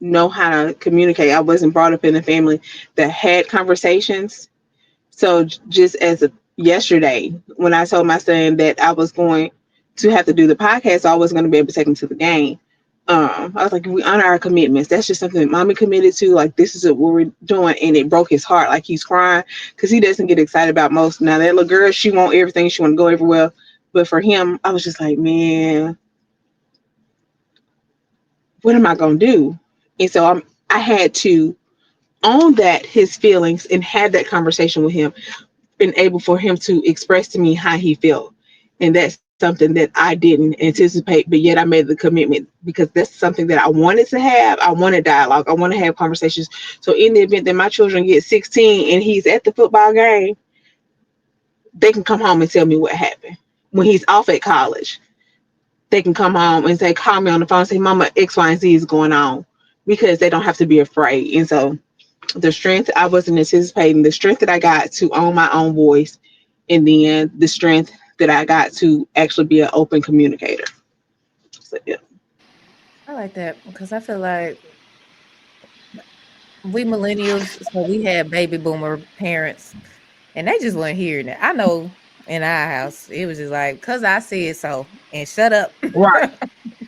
know how to communicate. I wasn't brought up in a family that had conversations. So just as of yesterday, when I told my son that I was going to have to do the podcast, so I wasn't going to be able to take him to the game. I was like, we honor our commitments. That's just something that mommy committed to. Like, this is what we're doing. And it broke his heart. Like, he's crying because he doesn't get excited about most. Now, that little girl, she want everything. She want to go everywhere. But for him, I was just like, man, what am I going to do? And so I had to own that, his feelings, and have that conversation with him, been able for him to express to me how he felt. And that's something that I didn't anticipate, but yet I made the commitment because that's something that I wanted to have. I wanted dialogue. I want to have conversations. So in the event that my children get 16 and he's at the football game, they can come home and tell me what happened. When he's off at college, they can come home and say, call me on the phone and say, Mama, X, Y, and Z is going on, because they don't have to be afraid. And so the strength I wasn't anticipating, the strength that I got to own my own voice, and then the strength that I got to actually be an open communicator. So yeah. I like that because I feel like we millennials, so we had baby boomer parents, and they just weren't hearing it. I know in our house, it was just like, "Cause I said so," and shut up. Right.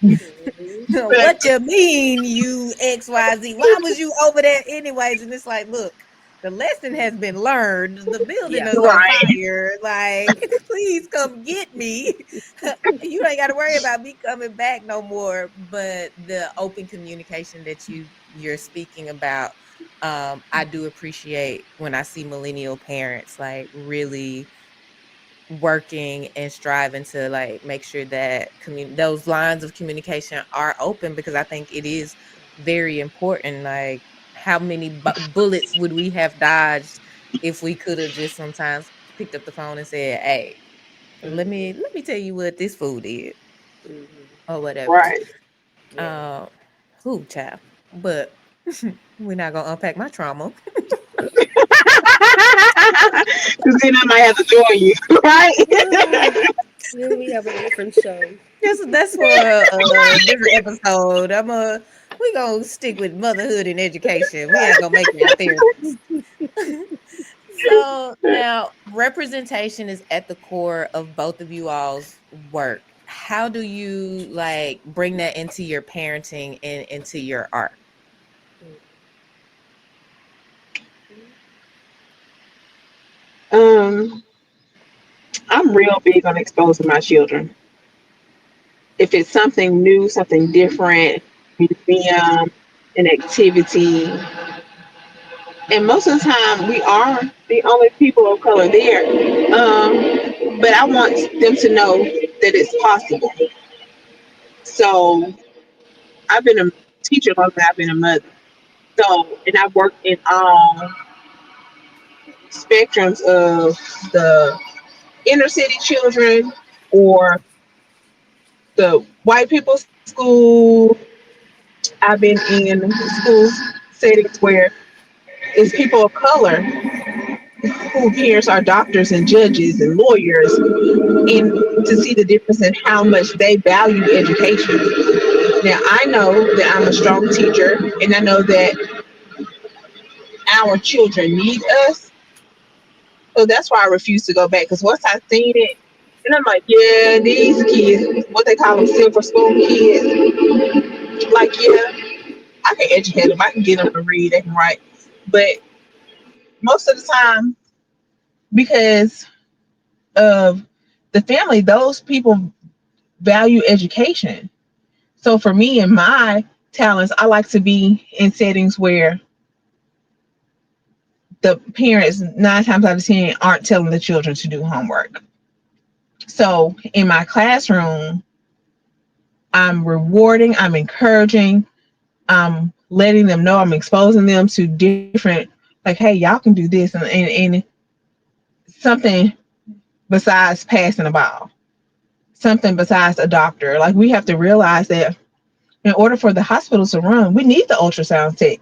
Mhm. What you mean, you XYZ? Why was you over there anyways? And it's like, look, the lesson has been learned. The building Yeah. is on Right. fire. Like, please come get me. You ain't got to worry about me coming back no more. But the open communication that you're speaking about, I do appreciate when I see millennial parents like really working and striving to like make sure that those lines of communication are open, because I think it is very important. Like, how many bullets would we have dodged if we could have just sometimes picked up the phone and said, "Hey, Mhm. let me tell you what this food is," Mhm. or whatever. Right. Yeah. Um, who child, but we're not gonna unpack my trauma. Because then I might have to join you, right? Then we have a different show. That's for a different episode. We gonna stick with motherhood and education. We ain't gonna make y'all therapists. So now representation is at the core of both of you all's work. How do you like bring that into your parenting and into your art? um, I'm real big on exposing my children. If it's something new, something different, museum, an activity, and most of the time we are the only people of color there. But I want them to know that it's possible. So I've been a teacher longer than I've been a mother. So, and I've worked in all spectrums of the inner city children or the white people's school. I've been in school settings where it's people of color who parents are doctors and judges and lawyers, and to see the difference in how much they value education. Now, I know that I'm a strong teacher, and I know that our children need us. So that's why I refuse to go back. Because once I seen it, and I'm like, yeah, these kids, what they call them, silver spoon kids, like, yeah, I can educate them. I can get them to read, they can write. But most of the time, because of the family, those people value education. So for me and my talents, I like to be in settings where the parents 9 times out of 10 aren't telling the children to do homework. So in my classroom, I'm rewarding, I'm encouraging, letting them know, I'm exposing them to different, like, hey, y'all can do this, and something besides passing a ball, something besides a doctor. Like, we have to realize that in order for the hospitals to run, we need the ultrasound tech.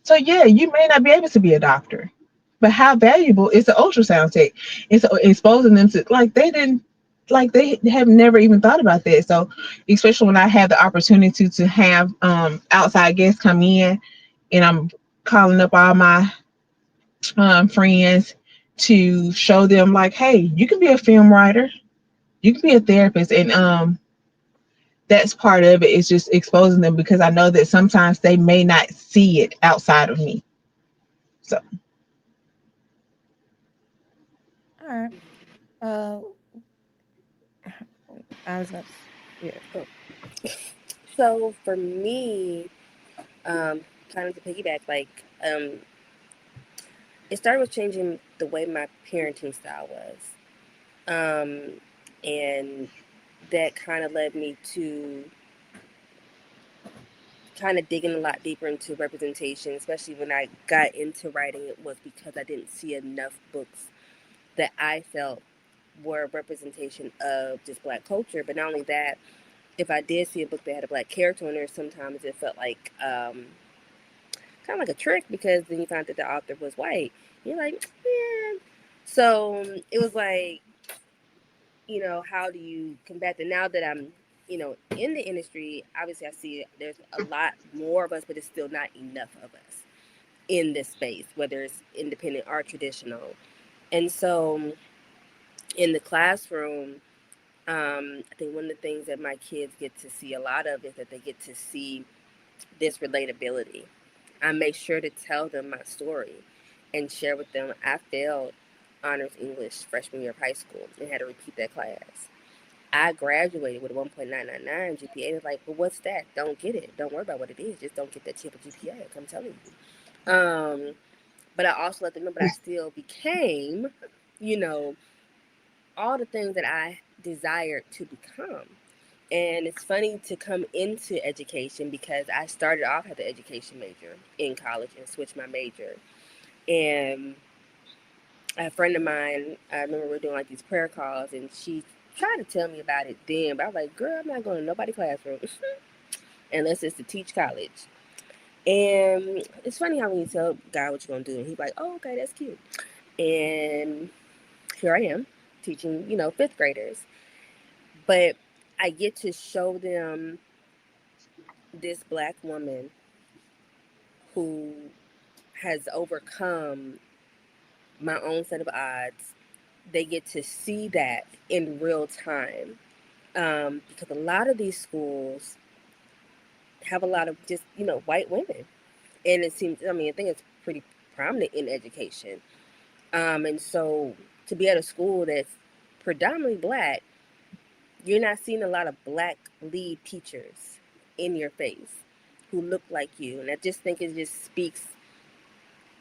So yeah, you may not be able to be a doctor, but how valuable is the ultrasound tech? And so exposing them to, like, they didn't, like, they have never even thought about that. So especially when I have the opportunity to have outside guests come in, and I'm calling up all my friends to show them, like, hey, you can be a film writer, you can be a therapist, and that's part of it, is just exposing them, because I know that sometimes they may not see it outside of me. So All right. Uh, I was gonna, yeah. Oh. So for me, kind of to piggyback, like, it started with changing the way my parenting style was. And that kind of led me to kind of digging a lot deeper into representation, especially when I got into writing. It was because I didn't see enough books that I felt were a representation of just black culture. But not only that, if I did see a book that had a black character in there, sometimes it felt like kind of like a trick, because then you find that the author was white. You're like, yeah. So it was like, how do you combat that? Now that I'm, in the industry, obviously I see there's a lot more of us, but it's still not enough of us in this space, whether it's independent or traditional. And so in the classroom, I think one of the things that my kids get to see a lot of is that they get to see this relatability. I make sure to tell them my story and share with them. I failed honors English freshman year of high school and had to repeat that class. I graduated with a 1.999 GPA. It's like, well, what's that? Don't get it. Don't worry about what it is. Just don't get that cheaper GPA. I'm telling you. But I also let them know, but I still became, you know, all the things that I desired to become. And it's funny to come into education, because I started off as an education major in college and switched my major. And a friend of mine, I remember we were doing like these prayer calls, and she tried to tell me about it then, but I was like, girl, I'm not going to nobody classroom unless it's to teach college. And it's funny how when you tell God what you're going to do, and he's like, oh, okay, that's cute. And here I am teaching, fifth graders. But I get to show them this black woman who has overcome my own set of odds. They get to see that in real time, because a lot of these schools have a lot of just white women, and it seems, I mean, I think it's pretty prominent in education, and so to be at a school that's predominantly black, you're not seeing a lot of black lead teachers in your face who look like you, and I just think it just speaks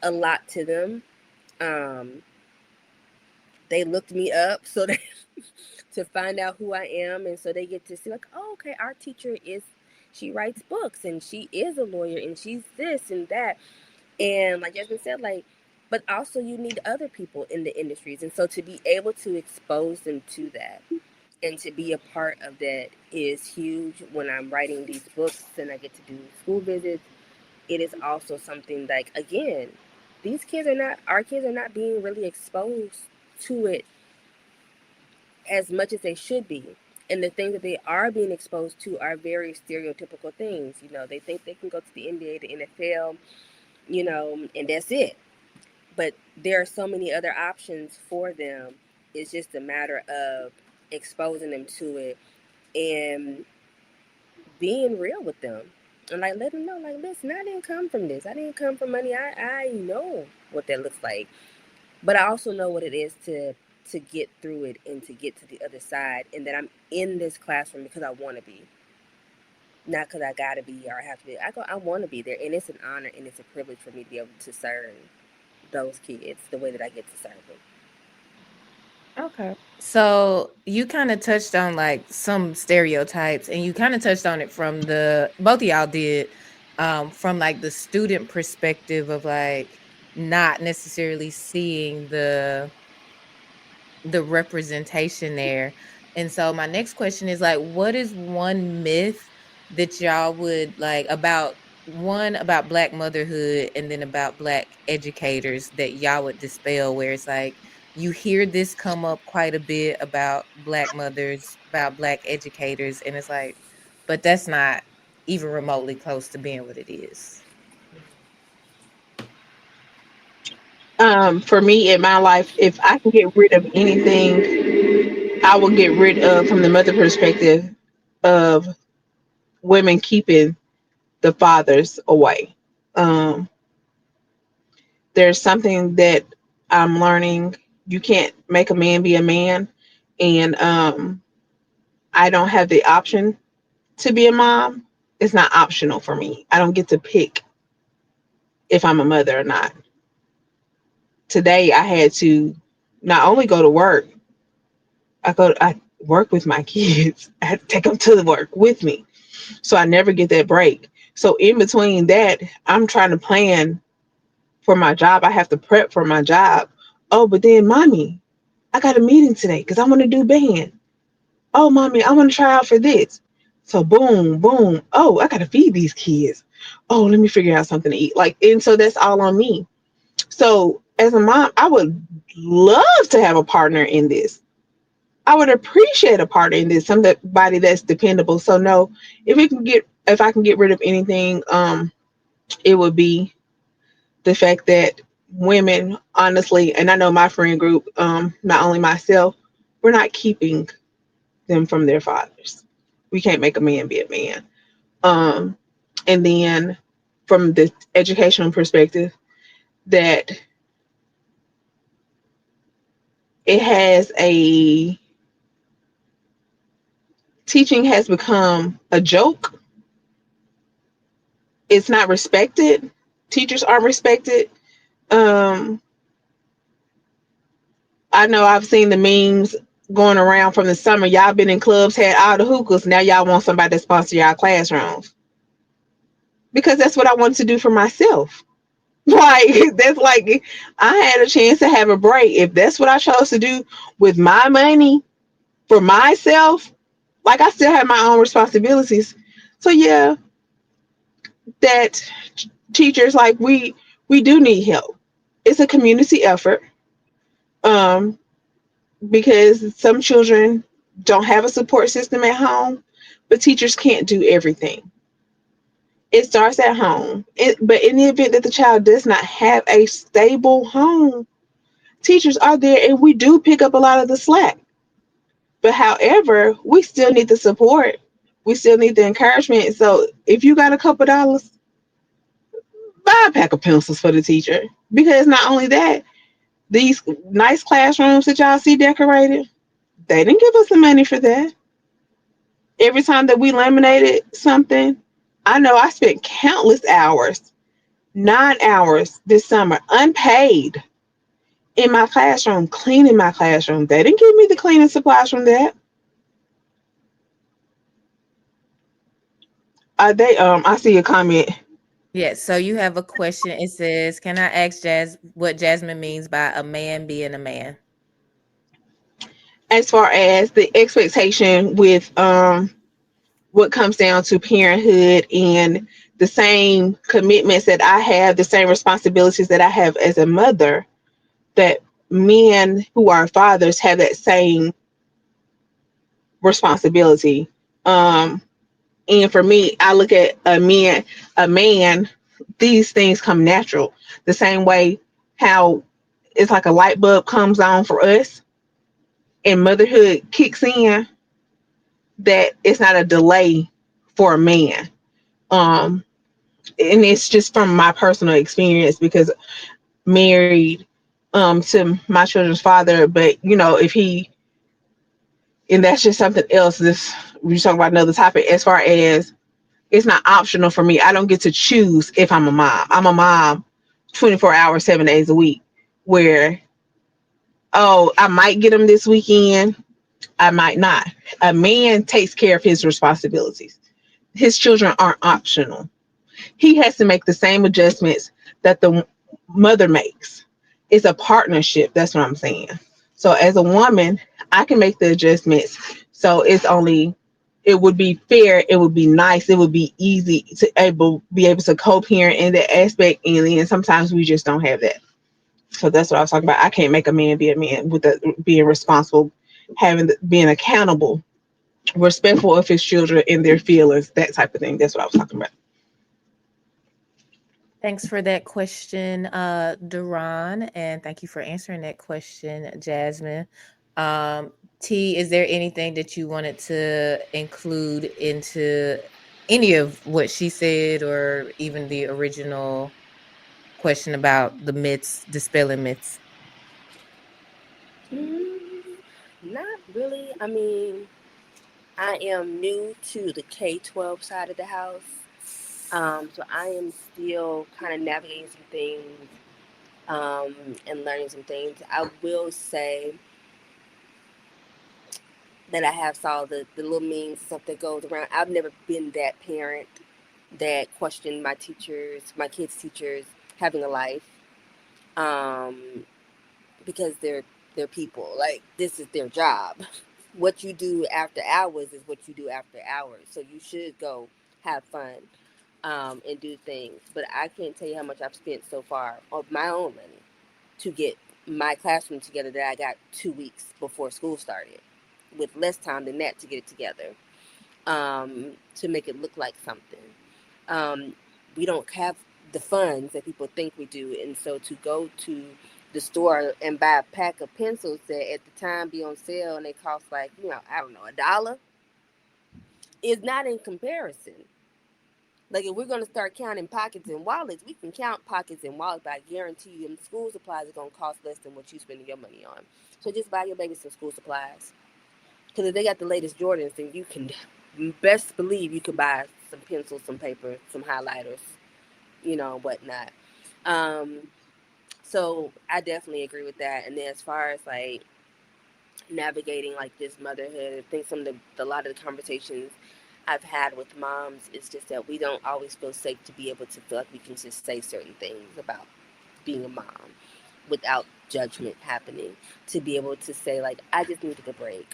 a lot to them. um, they looked me up so that to find out who I am, and so they get to see, like, oh, okay, our teacher is, she writes books, and she is a lawyer, and she's this and that. And like Jasmine said, like, but also you need other people in the industries, and so to be able to expose them to that and to be a part of that is huge. When I'm writing these books and I get to do school visits, it is also something like, again, our kids are not being really exposed to it as much as they should be. And the things that they are being exposed to are very stereotypical things. They think they can go to the NBA, the NFL, and that's it. But there are so many other options for them. It's just a matter of exposing them to it and being real with them. And like, let them know, like, listen, I didn't come from this. I didn't come from money. I know what that looks like. But I also know what it is to get through it and to get to the other side, and that I'm in this classroom because I want to be, not because I gotta be or I have to be. I want to be there, and it's an honor and it's a privilege for me to be able to serve those kids the way that I get to serve them. Okay. So you kind of touched on like some stereotypes, and you kind of touched on it from the both of y'all did from like the student perspective of like not necessarily seeing the representation there. And so my next question is like, what is one myth that y'all would like about one about black motherhood and then about black educators that y'all would dispel, where it's like you hear this come up quite a bit about black mothers, about black educators, and it's like, but that's not even remotely close to being what it is. For me in my life, if I can get rid of anything, I will get rid of, from the mother perspective, of women keeping the fathers away. Um, there's something that I'm learning. You can't make a man be a man, and I don't have the option to be a mom. It's not optional for me. I don't get to pick if I'm a mother or not. Today, I had to not only go to work, I work with my kids. I had to take them to the work with me. So I never get that break. So in between that, I'm trying to plan for my job. I have to prep for my job. Oh, but then, mommy, I got a meeting today because I want to do band. Oh, mommy, I want to try out for this. So boom, boom. Oh, I got to feed these kids. Oh, let me figure out something to eat. Like, and so that's all on me. So as a mom, I would love to have a partner in this. I would appreciate a partner in this, somebody that's dependable. So no, if I can get rid of anything, it would be the fact that women, honestly, and I know my friend group, not only myself, we're not keeping them from their fathers. We can't make a man be a man. Um, and then from the educational perspective, that it has a teaching has become a joke. It's not respected. Teachers aren't respected. Um, I know I've seen the memes going around from the summer. Y'all been in clubs, had all the hookahs. Now y'all want somebody to sponsor y'all classrooms, because that's what I wanted to do for myself. Like, that's like, I had a chance to have a break. If that's what I chose to do with my money for myself, like, I still have my own responsibilities. So yeah, that teachers, like, we do need help. It's a community effort. Um, because some children don't have a support system at home, but teachers can't do everything. It starts at home. But in the event that the child does not have a stable home, teachers are there and we do pick up a lot of the slack. But however, we still need the support. We still need the encouragement. So if you got a couple dollars, buy a pack of pencils for the teacher. Because not only that, these nice classrooms that y'all see decorated, they didn't give us the money for that. Every time that we laminated something, I know I spent countless hours, 9 hours this summer, unpaid, in my classroom, cleaning my classroom. They didn't give me the cleaning supplies from that. I see a comment. Yes, so you have a question. It says, "Can I ask Jazz what Jasmine means by a man being a man?" As far as the expectation with what comes down to parenthood and the same commitments that I have, the same responsibilities that I have as a mother, that men who are fathers have that same responsibility. Um, and for me, I look at a man, these things come natural. The same way how it's like a light bulb comes on for us and motherhood kicks in, that it's not a delay for a man. Um, and it's just from my personal experience, because married to my children's father, but if he, and that's just something else. This, we talk about another topic. As far as, it's not optional for me. I don't get to choose if I'm a mom. I'm a mom 24 hours, 7 days a week. Where, oh, I might get him this weekend, I might not. A man takes care of his responsibilities. His children aren't optional. He has to make the same adjustments that the mother makes. It's a partnership. That's what I'm saying. So as a woman, I can make the adjustments. So it would be fair, it would be nice, it would be easy to be able to co-parent in that aspect. And then sometimes we just don't have that. So that's what I was talking about. I can't make a man be a man with being responsible, being accountable, respectful of his children and their feelings, that type of thing. That's what I was talking about. Thanks for that question, Duran, and thank you for answering that question, Jasmine. Um, T, is there anything that you wanted to include into any of what she said, or even the original question about the myths, dispelling myths? Not really. I mean, I am new to the K-12 side of the house. So I am still kind of navigating some things and learning some things. I will say that I have saw the little memes stuff that goes around. I've never been that parent that questioned my teachers, my kids' teachers having a life, um, because they're people. Like, this is their job. What you do after hours is what you do after hours. So you should go have fun, and do things. But I can't tell you how much I've spent so far of my own money to get my classroom together that I got 2 weeks before school started, with less time than that to get it together, to make it look like something. Um, we don't have the funds that people think we do, and so to go to the store and buy a pack of pencils that at the time be on sale and they cost like, I don't know, $1, is not in comparison. Like, if we're gonna start counting pockets and wallets, we can count pockets and wallets, but I guarantee you them school supplies are gonna cost less than what you spending your money on. So just buy your baby some school supplies. Because if they got the latest Jordans, then you can best believe you could buy some pencils, some paper, some highlighters, whatnot. Um, so I definitely agree with that. And then as far as like navigating like this motherhood, I think some of a lot of the conversations I've had with moms is just that we don't always feel safe to be able to feel like we can just say certain things about being a mom without judgment happening. To be able to say like, I just needed a break.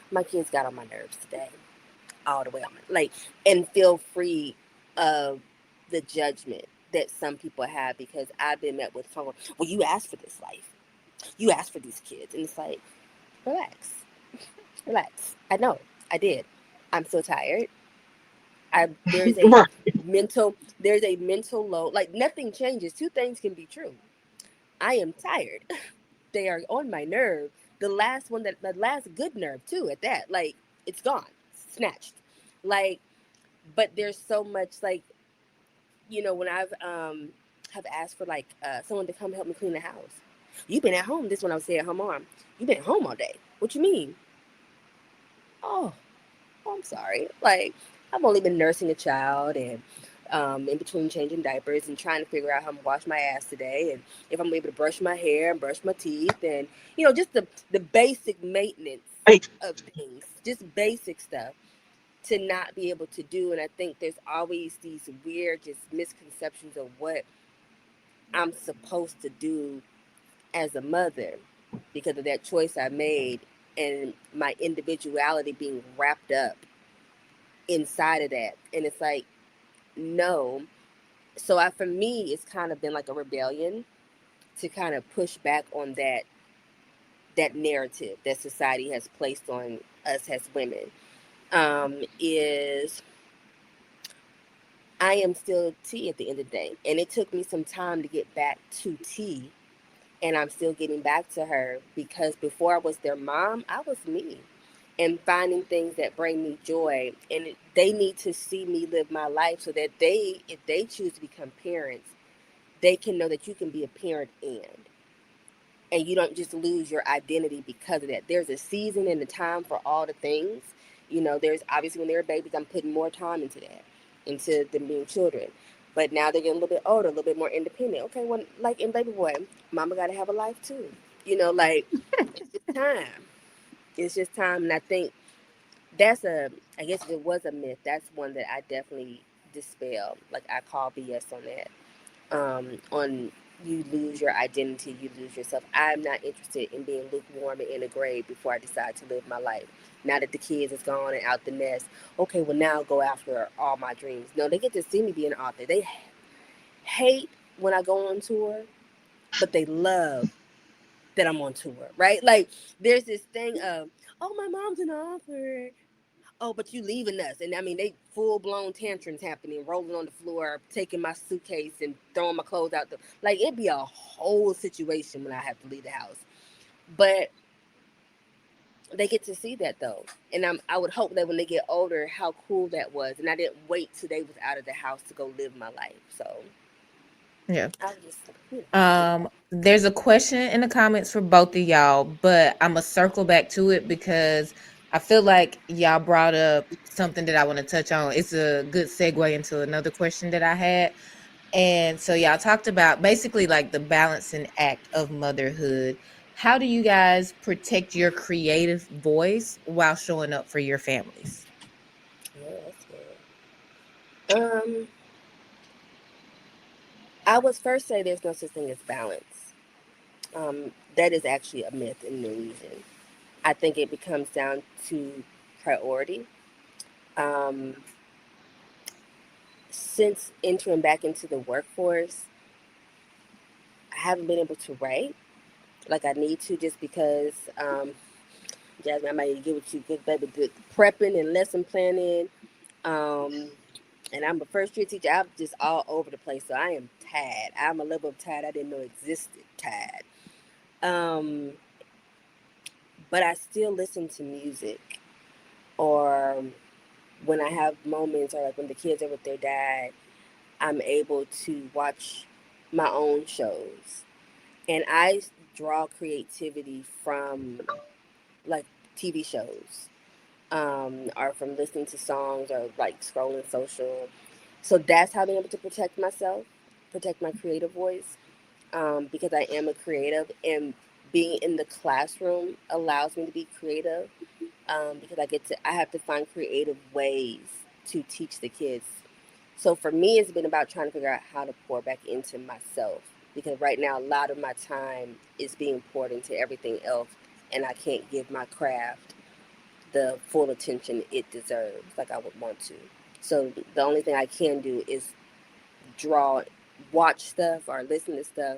My kids got on my nerves today, all the way on like, and feel free of the judgment that some people have, because I've been met with someone, well, you asked for this life, you asked for these kids, and it's like, relax, relax. I know I did. I'm so tired. I there's a Right. mental load. Like, nothing changes. Two things can be true. I am tired. They are on my nerve. The last good nerve too. At that, like, it's gone, snatched. Like, but there's so much, like, when I've have asked for like someone to come help me clean the house. You've been at home. This one I was stay at home mom. You've been at home all day. What you mean? Oh, I'm sorry. Like, I've only been nursing a child and in between changing diapers and trying to figure out how I'm gonna wash my ass today, and if I'm able to brush my hair and brush my teeth, and just the basic maintenance Right. of things, just basic stuff to not be able to do. And I think there's always these weird just misconceptions of what I'm supposed to do as a mother because of that choice I made and my individuality being wrapped up inside of that. And it's like, no. So for me, it's kind of been like a rebellion to kind of push back on that narrative that society has placed on us as women. Is I am still T at the end of the day. And it took me some time to get back to T. And I'm still getting back to her, because before I was their mom, I was me. And finding things that bring me joy. And they need to see me live my life so that if they choose to become parents, they can know that you can be a parent and you don't just lose your identity because of that. There's a season and a time for all the things. There's obviously when they're babies, I'm putting more time into that, into them being children. But now they're getting a little bit older, a little bit more independent. Okay, well, like in baby boy, mama got to have a life too. Like, it's just time. It's just time. And I think I guess if it was a myth, that's one that I definitely dispel. Like I call BS on that. On you lose your identity, you lose yourself. I'm not interested in being lukewarm and in a grave before I decide to live my life. Now that the kids is gone and out the nest, okay, well now I'll go after all my dreams. No, they get to see me be an author. They hate when I go on tour, but they love that I'm on tour, right? Like there's this thing of, oh, my mom's an author. Oh, but you leaving us. And I mean, they full blown tantrums happening, rolling on the floor, taking my suitcase and throwing my clothes out. Like, it'd be a whole situation when I have to leave the house. But they get to see that though. And I would hope that when they get older, how cool that was. And I didn't wait till they was out of the house to go live my life. So Yeah. I was just, There's a question in the comments for both of y'all, but I'm gonna circle back to it because I feel like y'all brought up something that I want to touch on. It's a good segue into another question that I had. And so y'all talked about basically like the balancing act of motherhood. How do you guys protect your creative voice while showing up for your families? yeah, that's good. I would first say there's no such thing as balance. That is actually a myth and an illusion. I think it becomes down to priority. Um, since entering back into the workforce, I haven't been able to write like I need to just because, Jasmine, I might get with you, good baby, good prepping and lesson planning. Um, and I'm a first year teacher. I'm just all over the place. So I am tired. I'm a level of tired I didn't know existed. Tired. Um, but I still listen to music, or when I have moments, or like when the kids are with their dad, I'm able to watch my own shows. And I draw creativity from like TV shows, or from listening to songs or like scrolling social. So that's how I've been able to protect myself, protect my creative voice, because I am a creative, and being in the classroom allows me to be creative, because I have to find creative ways to teach the kids. So for me, it's been about trying to figure out how to pour back into myself, because right now a lot of my time is being poured into everything else, and I can't give my craft the full attention it deserves like I would want to. So the only thing I can do is draw, watch stuff or listen to stuff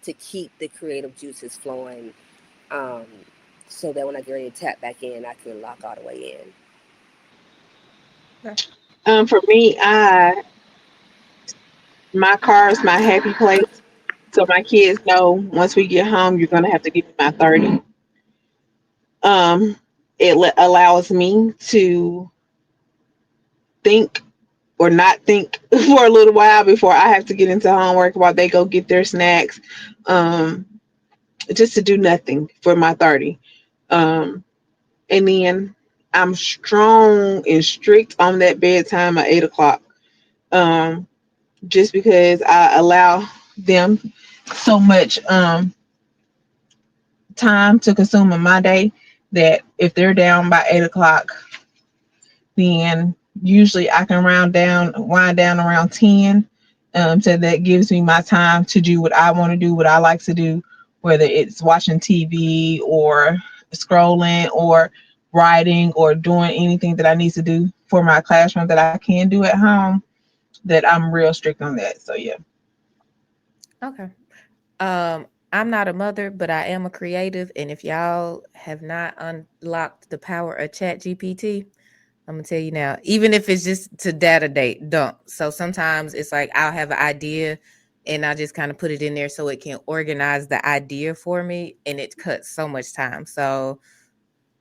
to keep the creative juices flowing, um, so that when I get ready to tap back in, I can lock all the way in. Okay. For me, my car is my happy place. So my kids know once we get home, you're gonna have to give me my 30. Um, allows me to think or not think for a little while before I have to get into homework while they go get their snacks. Um, just to do nothing for my 30. Um, and then I'm strong and strict on that bedtime at 8 o'clock. Um, just because I allow them so much time to consume in my day that if they're down by 8 o'clock, then usually I can wind down around 10. So that gives me my time to do what I want to do, what I like to do, whether it's watching TV or scrolling or writing or doing anything that I need to do for my classroom that I can do at home, that I'm real strict on that. So yeah. Okay. I'm not a mother, but I am a creative. And if y'all have not unlocked the power of Chat GPT, I'm gonna tell you now, even if it's just to data date dump. So sometimes it's like I'll have an idea and I just kind of put it in there so it can organize the idea for me, and it cuts so much time. So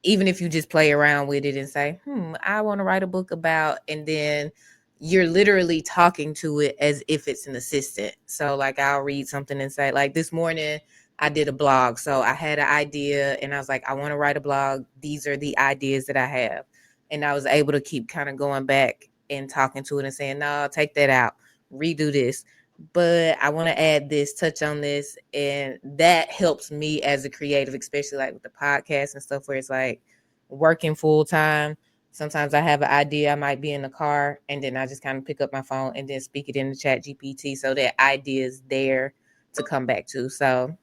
even if you just play around with it and say, I want to write a book about, and then you're literally talking to it as if it's an assistant. So, like, I'll read something and say, like, this morning I did a blog. So I had an idea and I was like, I want to write a blog. These are the ideas that I have. And I was able to keep kind of going back and talking to it and saying, no, take that out, redo this. But I want to add this, touch on this. And that helps me as a creative, especially like with the podcast and stuff where it's like working full time. Sometimes I have an idea, I might be in the car, and then I just kind of pick up my phone and then speak it in the chat GPT so that idea is there to come back to. So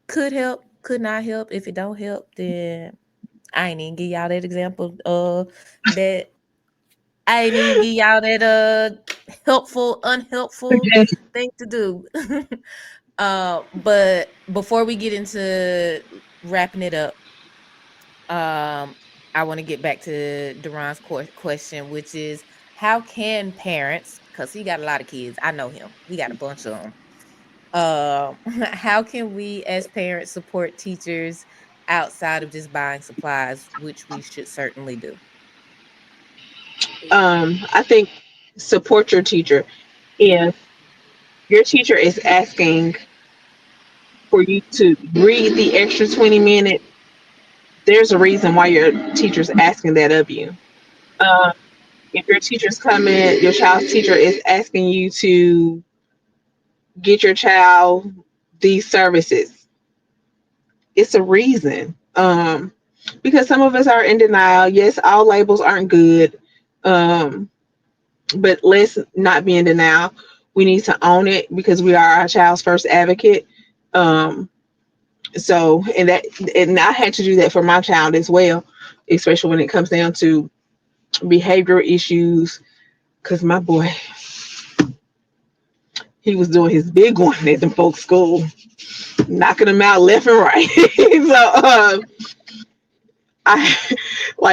could help, could not help. If it don't help, then I ain't even give y'all that example. That I ain't even give y'all that helpful, unhelpful thing to do. But before we get into wrapping it up, um, I want to get back to Duran's question, which is how can parents, because he got a lot of kids, I know him, he got a bunch of them. How can we as parents support teachers outside of just buying supplies, which we should certainly do? I think support your teacher. If your teacher is asking for you to read the extra 20 minutes, there's a reason why your teacher's asking that of you. Um, if your teacher's coming, your child's teacher is asking you to get your child these services, it's a reason. Because some of us are in denial. Yes, all labels aren't good. Um, but let's not be in denial. We need to own it because we are our child's first advocate. Um, so and I had to do that for my child as well, especially when it comes down to behavioral issues. Because my boy, he was doing his big one at the folks' school, knocking them out left and right. So I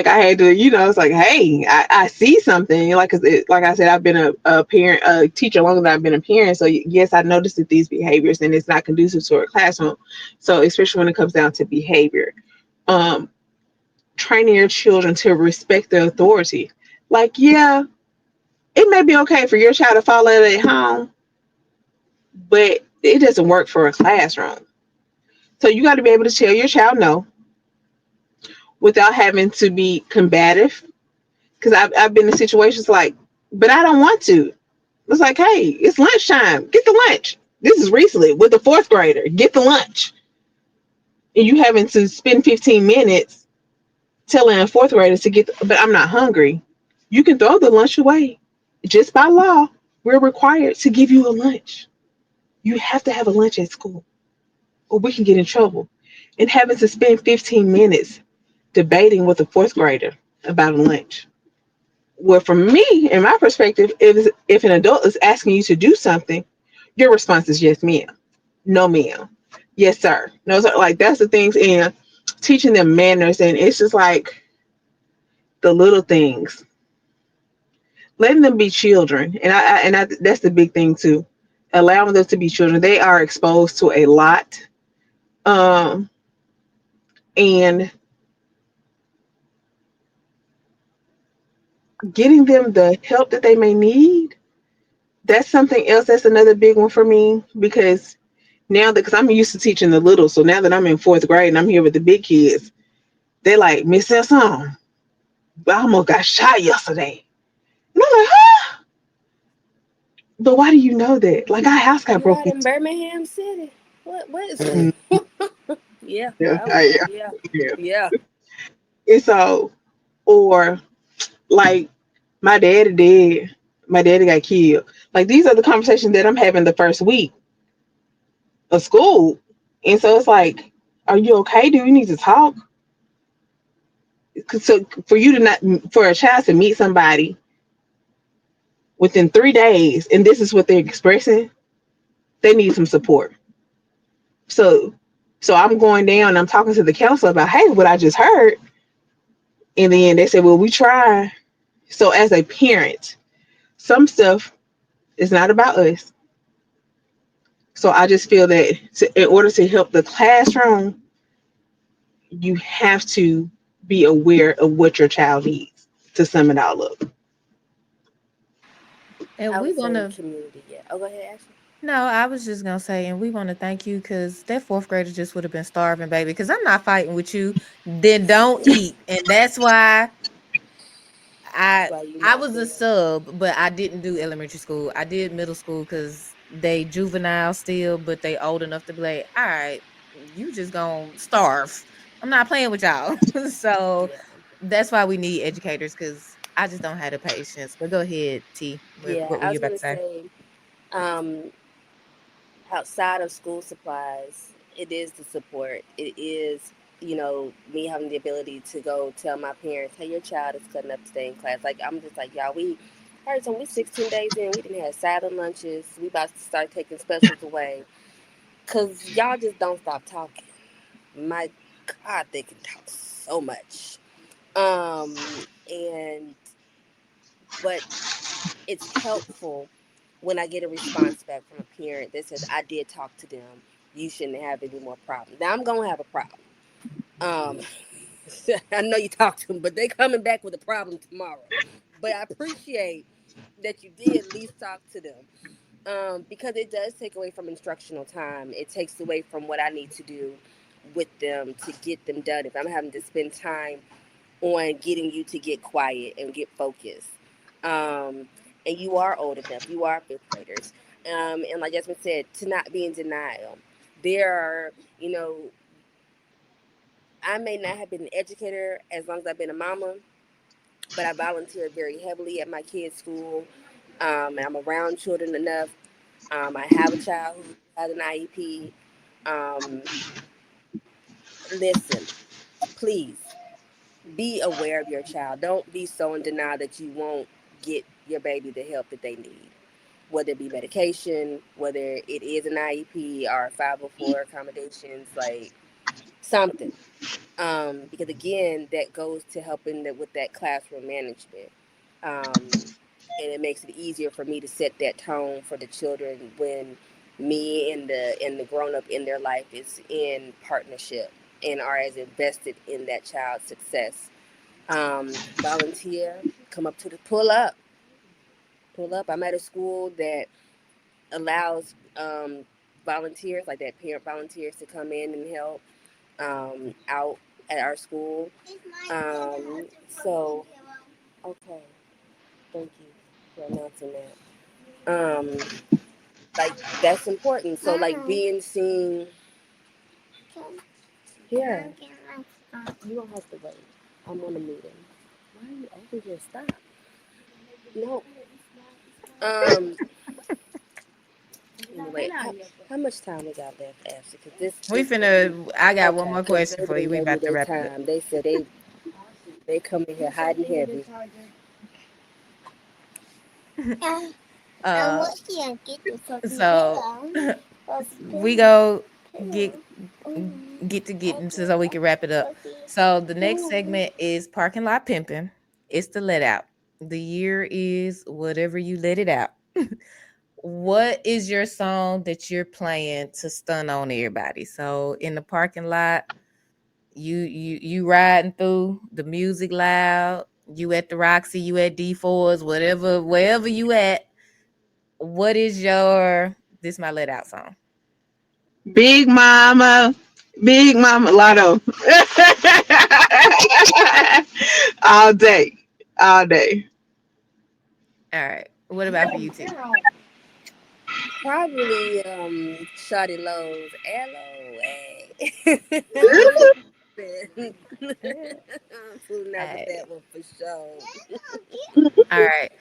I had to, it's like, hey, I see something. Like, 'cause like I said, I've been a parent, a teacher longer than I've been a parent. So yes, I noticed that these behaviors and it's not conducive to a classroom. So especially when it comes down to behavior, um, training your children to respect the authority. Like, yeah, it may be okay for your child to follow it at home, but it doesn't work for a classroom. So you got to be able to tell your child no without having to be combative. Because I've been in situations like, but I don't want to. It's like, hey, it's lunchtime. Get the lunch. This is recently with the fourth grader. Get the lunch. And you having to spend 15 minutes telling a fourth grader to but I'm not hungry. You can throw the lunch away. Just by law, we're required to give you a lunch. You have to have a lunch at school or we can get in trouble. And having to spend 15 minutes debating with a fourth grader about a lunch. Well, from me, in my perspective, if an adult is asking you to do something, your response is yes, ma'am. No, ma'am. Yes, sir. No, sir. Like that's the things, and teaching them manners, and it's just like the little things, letting them be children, and I that's the big thing too, allowing them to be children. They are exposed to a lot, um, and getting them the help that they may need. That's something else. That's another big one for me because now that because I'm used to teaching the little, so now that I'm in fourth grade and I'm here with the big kids, they're like, Miss Sessom, I almost got shot yesterday. And I'm like, huh? But why do you know that? Like our house got You broke out in into. Birmingham City? What is? Mm, Yeah, yeah, okay, yeah, yeah. yeah. And so, or like my daddy did, my daddy got killed. Like these are the conversations that I'm having the first week of school. And so it's like, are you okay? Do we need to talk? So for you to not, for a child to meet somebody within 3 days and this is what they're expressing, they need some support. So I'm going down, I'm talking to the counselor about, hey, what I just heard. And then they said, well, we try. So as a parent, some stuff is not about us. So I just feel that in order to help the classroom, you have to be aware of what your child needs to sum it all up. And I we would want say to, community. Yeah. Oh, go ahead, Ashley. no, I was just going to say, and we want to thank you because that fourth grader just would have been starving, baby. Because I'm not fighting with you. Then don't eat. And that's why I Why you I not was a there? sub, but I didn't do elementary school. I did middle school because they juvenile still, but they old enough to be like, all right, you just gonna starve. I'm not playing with y'all. So Yeah. that's why we need educators because I just don't have the patience. But go ahead, T. Yeah, What were I you was about gonna to say? say, um, outside of school supplies, it is the support. It is, me having the ability to go tell my parents, "Hey, your child is cutting up today in class." Like I'm just like, y'all, we 16 days in, we didn't have silent lunches. We about to start taking specials away because y'all just don't stop talking. My God, they can talk so much. And but it's helpful when I get a response back from a parent that says, "I did talk to them. You shouldn't have any more problems." Now I'm gonna have a problem. Um, I know you talked to them, but they coming back with a problem tomorrow. But I appreciate that you did at least talk to them, because it does take away from instructional time. It takes away from what I need to do with them to get them done. If I'm having to spend time on getting you to get quiet and get focused. Um, and you are old enough, you are fifth graders. And like Jasmine said, to not be in denial. There are, I may not have been an educator as long as I've been a mama, but I volunteered very heavily at my kids' school. And I'm around children enough. I have a child who has an IEP. Um, Listen, please be aware of your child. Don't be so in denial that you won't get your baby the help that they need, whether it be medication, whether it is an IEP or 504 accommodations, like something. Because again, that goes to helping with that classroom management. And it makes it easier for me to set that tone for the children when me and the grown up in their life is in partnership and are as invested in that child's success. Volunteer, come up to the pull up. I'm at a school that allows volunteers, like that parent volunteers, to come in and help out at our school. So okay, thank you for announcing that. Like that's important. So like being seen here. You don't have to wait. I'm on a meeting. Why are you over here? Stop. No. Um. Anyway, how much time we got left, Ashley? Because We this finna. I got one okay. more Because question they for you. didn't We give me about to their wrap it up. time. They said they come in here hiding heavy. uh, so we go get get to getting so we can wrap it up. So the next segment is parking lot pimping. It's the let out. The year is whatever you let it out. What is your song that you're playing to stun on everybody? So in the parking lot, you riding through the music loud. You at the Roxy, you at D4s, whatever, wherever you at. What is your this my let out song? Big Mama, Big Mama Lotto. All day, all day. All right. What about for you, T? Probably Shawty Lowe's LOA. I'm fooling All out with right. that one for sure. All right.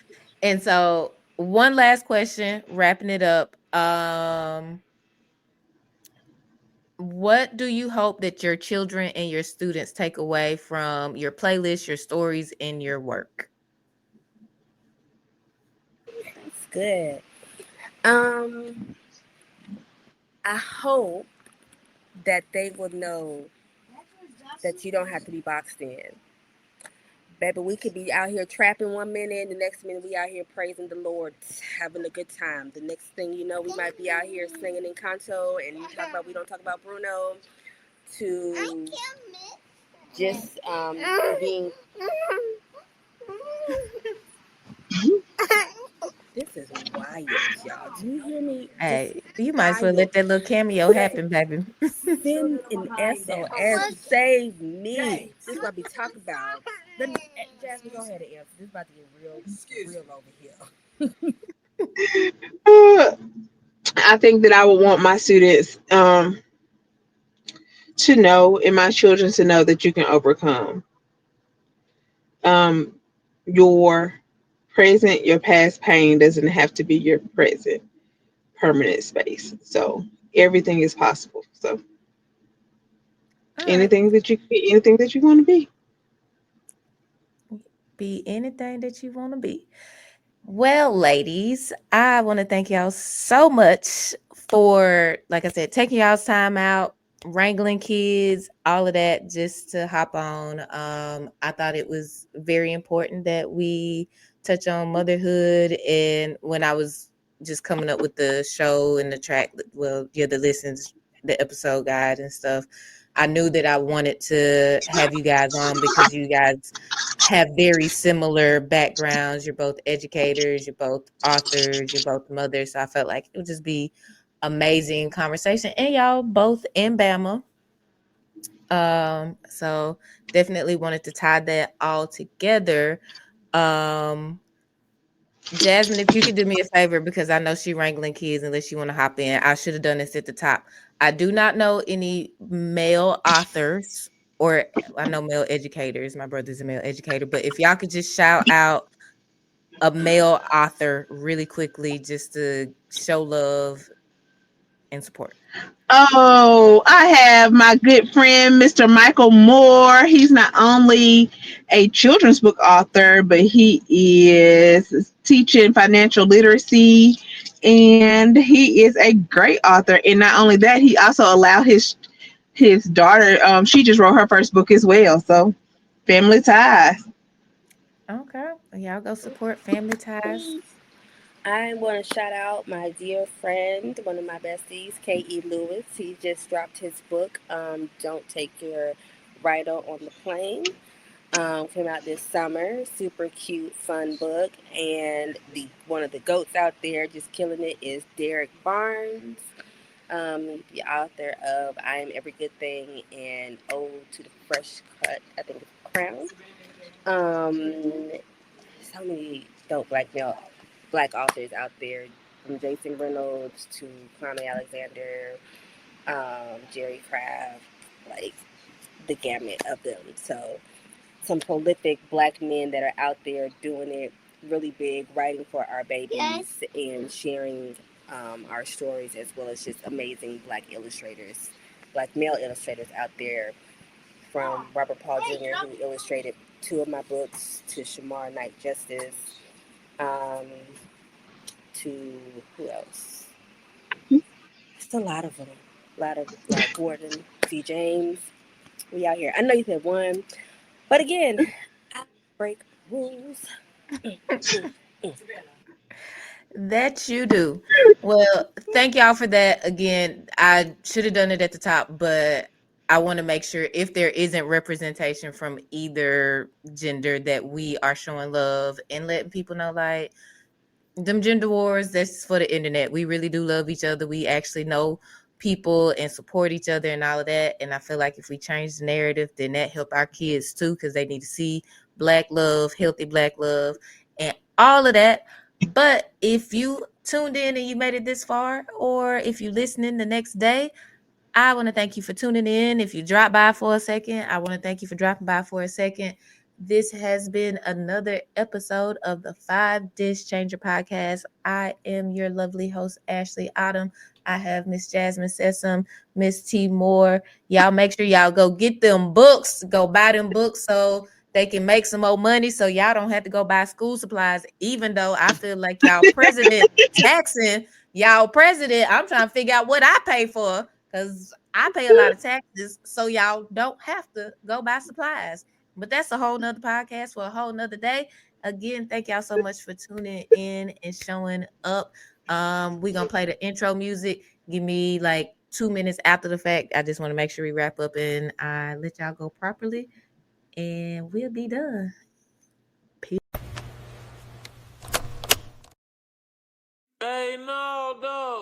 And so one last question, wrapping it up. What do you hope that your children and your students take away from your playlist, your stories, and your work? That's good. Um, I hope that they will know that you don't have to be boxed in. Baby, we could be out here trapping one minute, the next minute we out here praising the Lord, having a good time. The next thing you know, we might be out here singing in canto, and you talk about we don't talk about Bruno, to just being. This is wild, y'all. Do you hear me? This Hey, is you might as well let wild. that little cameo happen, baby. Send an SOS. Save me. This is what we talk about. Let me, Jasmine, go ahead and answer. This is about to get real over here. Uh, I think that I would want my students to know and my children to know that you can overcome. um, your your past pain doesn't have to be your present permanent space. So everything is possible. So All right. anything that you want to be. Be anything that you want to be. Well, ladies, I want to thank y'all so much for, like I said, taking y'all's time out, wrangling kids, all of that, just to hop on. I thought it was very important that we touch on motherhood. And when I was just coming up with the show and the track, well, yeah, the listens, the episode guide and stuff, I knew that I wanted to have you guys on because you guys have very similar backgrounds. You're both educators, you're both authors, you're both mothers. So I felt like it would just be amazing conversation. And y'all both in Bama. So definitely wanted to tie that all together. Um, Jasmine, if you could do me a favor, because I know she wrangling kids unless you want to hop in. I should have done this at the top. I do not know any male authors, or I know male educators. My brother's a male educator, but if y'all could just shout out a male author really quickly just to show love and support. Oh, I have my good friend, Mr. Michael Moore. He's not only a children's book author, but he is teaching financial literacy and he is a great author. And not only that, he also allowed his daughter, she just wrote her first book as well. So family ties. Okay. Y'all go support Family Ties. I want to shout out my dear friend, one of my besties, K.E. Lewis. He just dropped his book, Don't Take Your Rider on the Plane. Came out this summer. Super cute, fun book. And the one of the goats out there just killing it is Derek Barnes, the author of I Am Every Good Thing and Ode to the Fresh Cut, I think it's Crown. Um, so many dope black authors out there, from Jason Reynolds to Kwame Alexander, Jerry Craft, like the gamut of them. So some prolific black men that are out there doing it really big, writing for our babies and sharing our stories, as well as just amazing black illustrators, black male illustrators out there, from Robert Paul Jr., who illustrated two of my books, to Shamar Knight Justice, um, to who else? Just a lot of them. A lot of Gordon, D. James. We out here. I know you said one, but again, I break rules. Mm, mm, mm. That you do. Well, thank y'all for that. Again, I should have done it at the top, but I want to make sure if there isn't representation from either gender that we are showing love and letting people know, like, them gender wars, that's for the internet. We really do love each other. We actually know people and support each other and all of that. And I feel like if we change the narrative, then that help our kids too, because they need to see black love, healthy black love, and all of that. But if you tuned in and you made it this far, or if you listening the next day, I want to thank you for tuning in. If you drop by for a second, I want to thank you for dropping by for a second. This has been another episode of the Five Dish Changer podcast. I am your lovely host, Ashley Autumn. I have Miss Jasmine Sessom, Miss T Moore. Y'all make sure y'all go get them books, go buy them books so they can make some more money so y'all don't have to go buy school supplies. Even though I feel like y'all president taxing y'all president, I'm trying to figure out what I pay for because I pay a lot of taxes, so y'all don't have to go buy supplies. But that's a whole nother podcast for a whole nother day. Again, thank y'all so much for tuning in and showing up. We're gonna play the intro music. Give me like 2 minutes after the fact. I just want to make sure we wrap up and I let y'all go properly, and we'll be done. Peace. Hey, no, dog.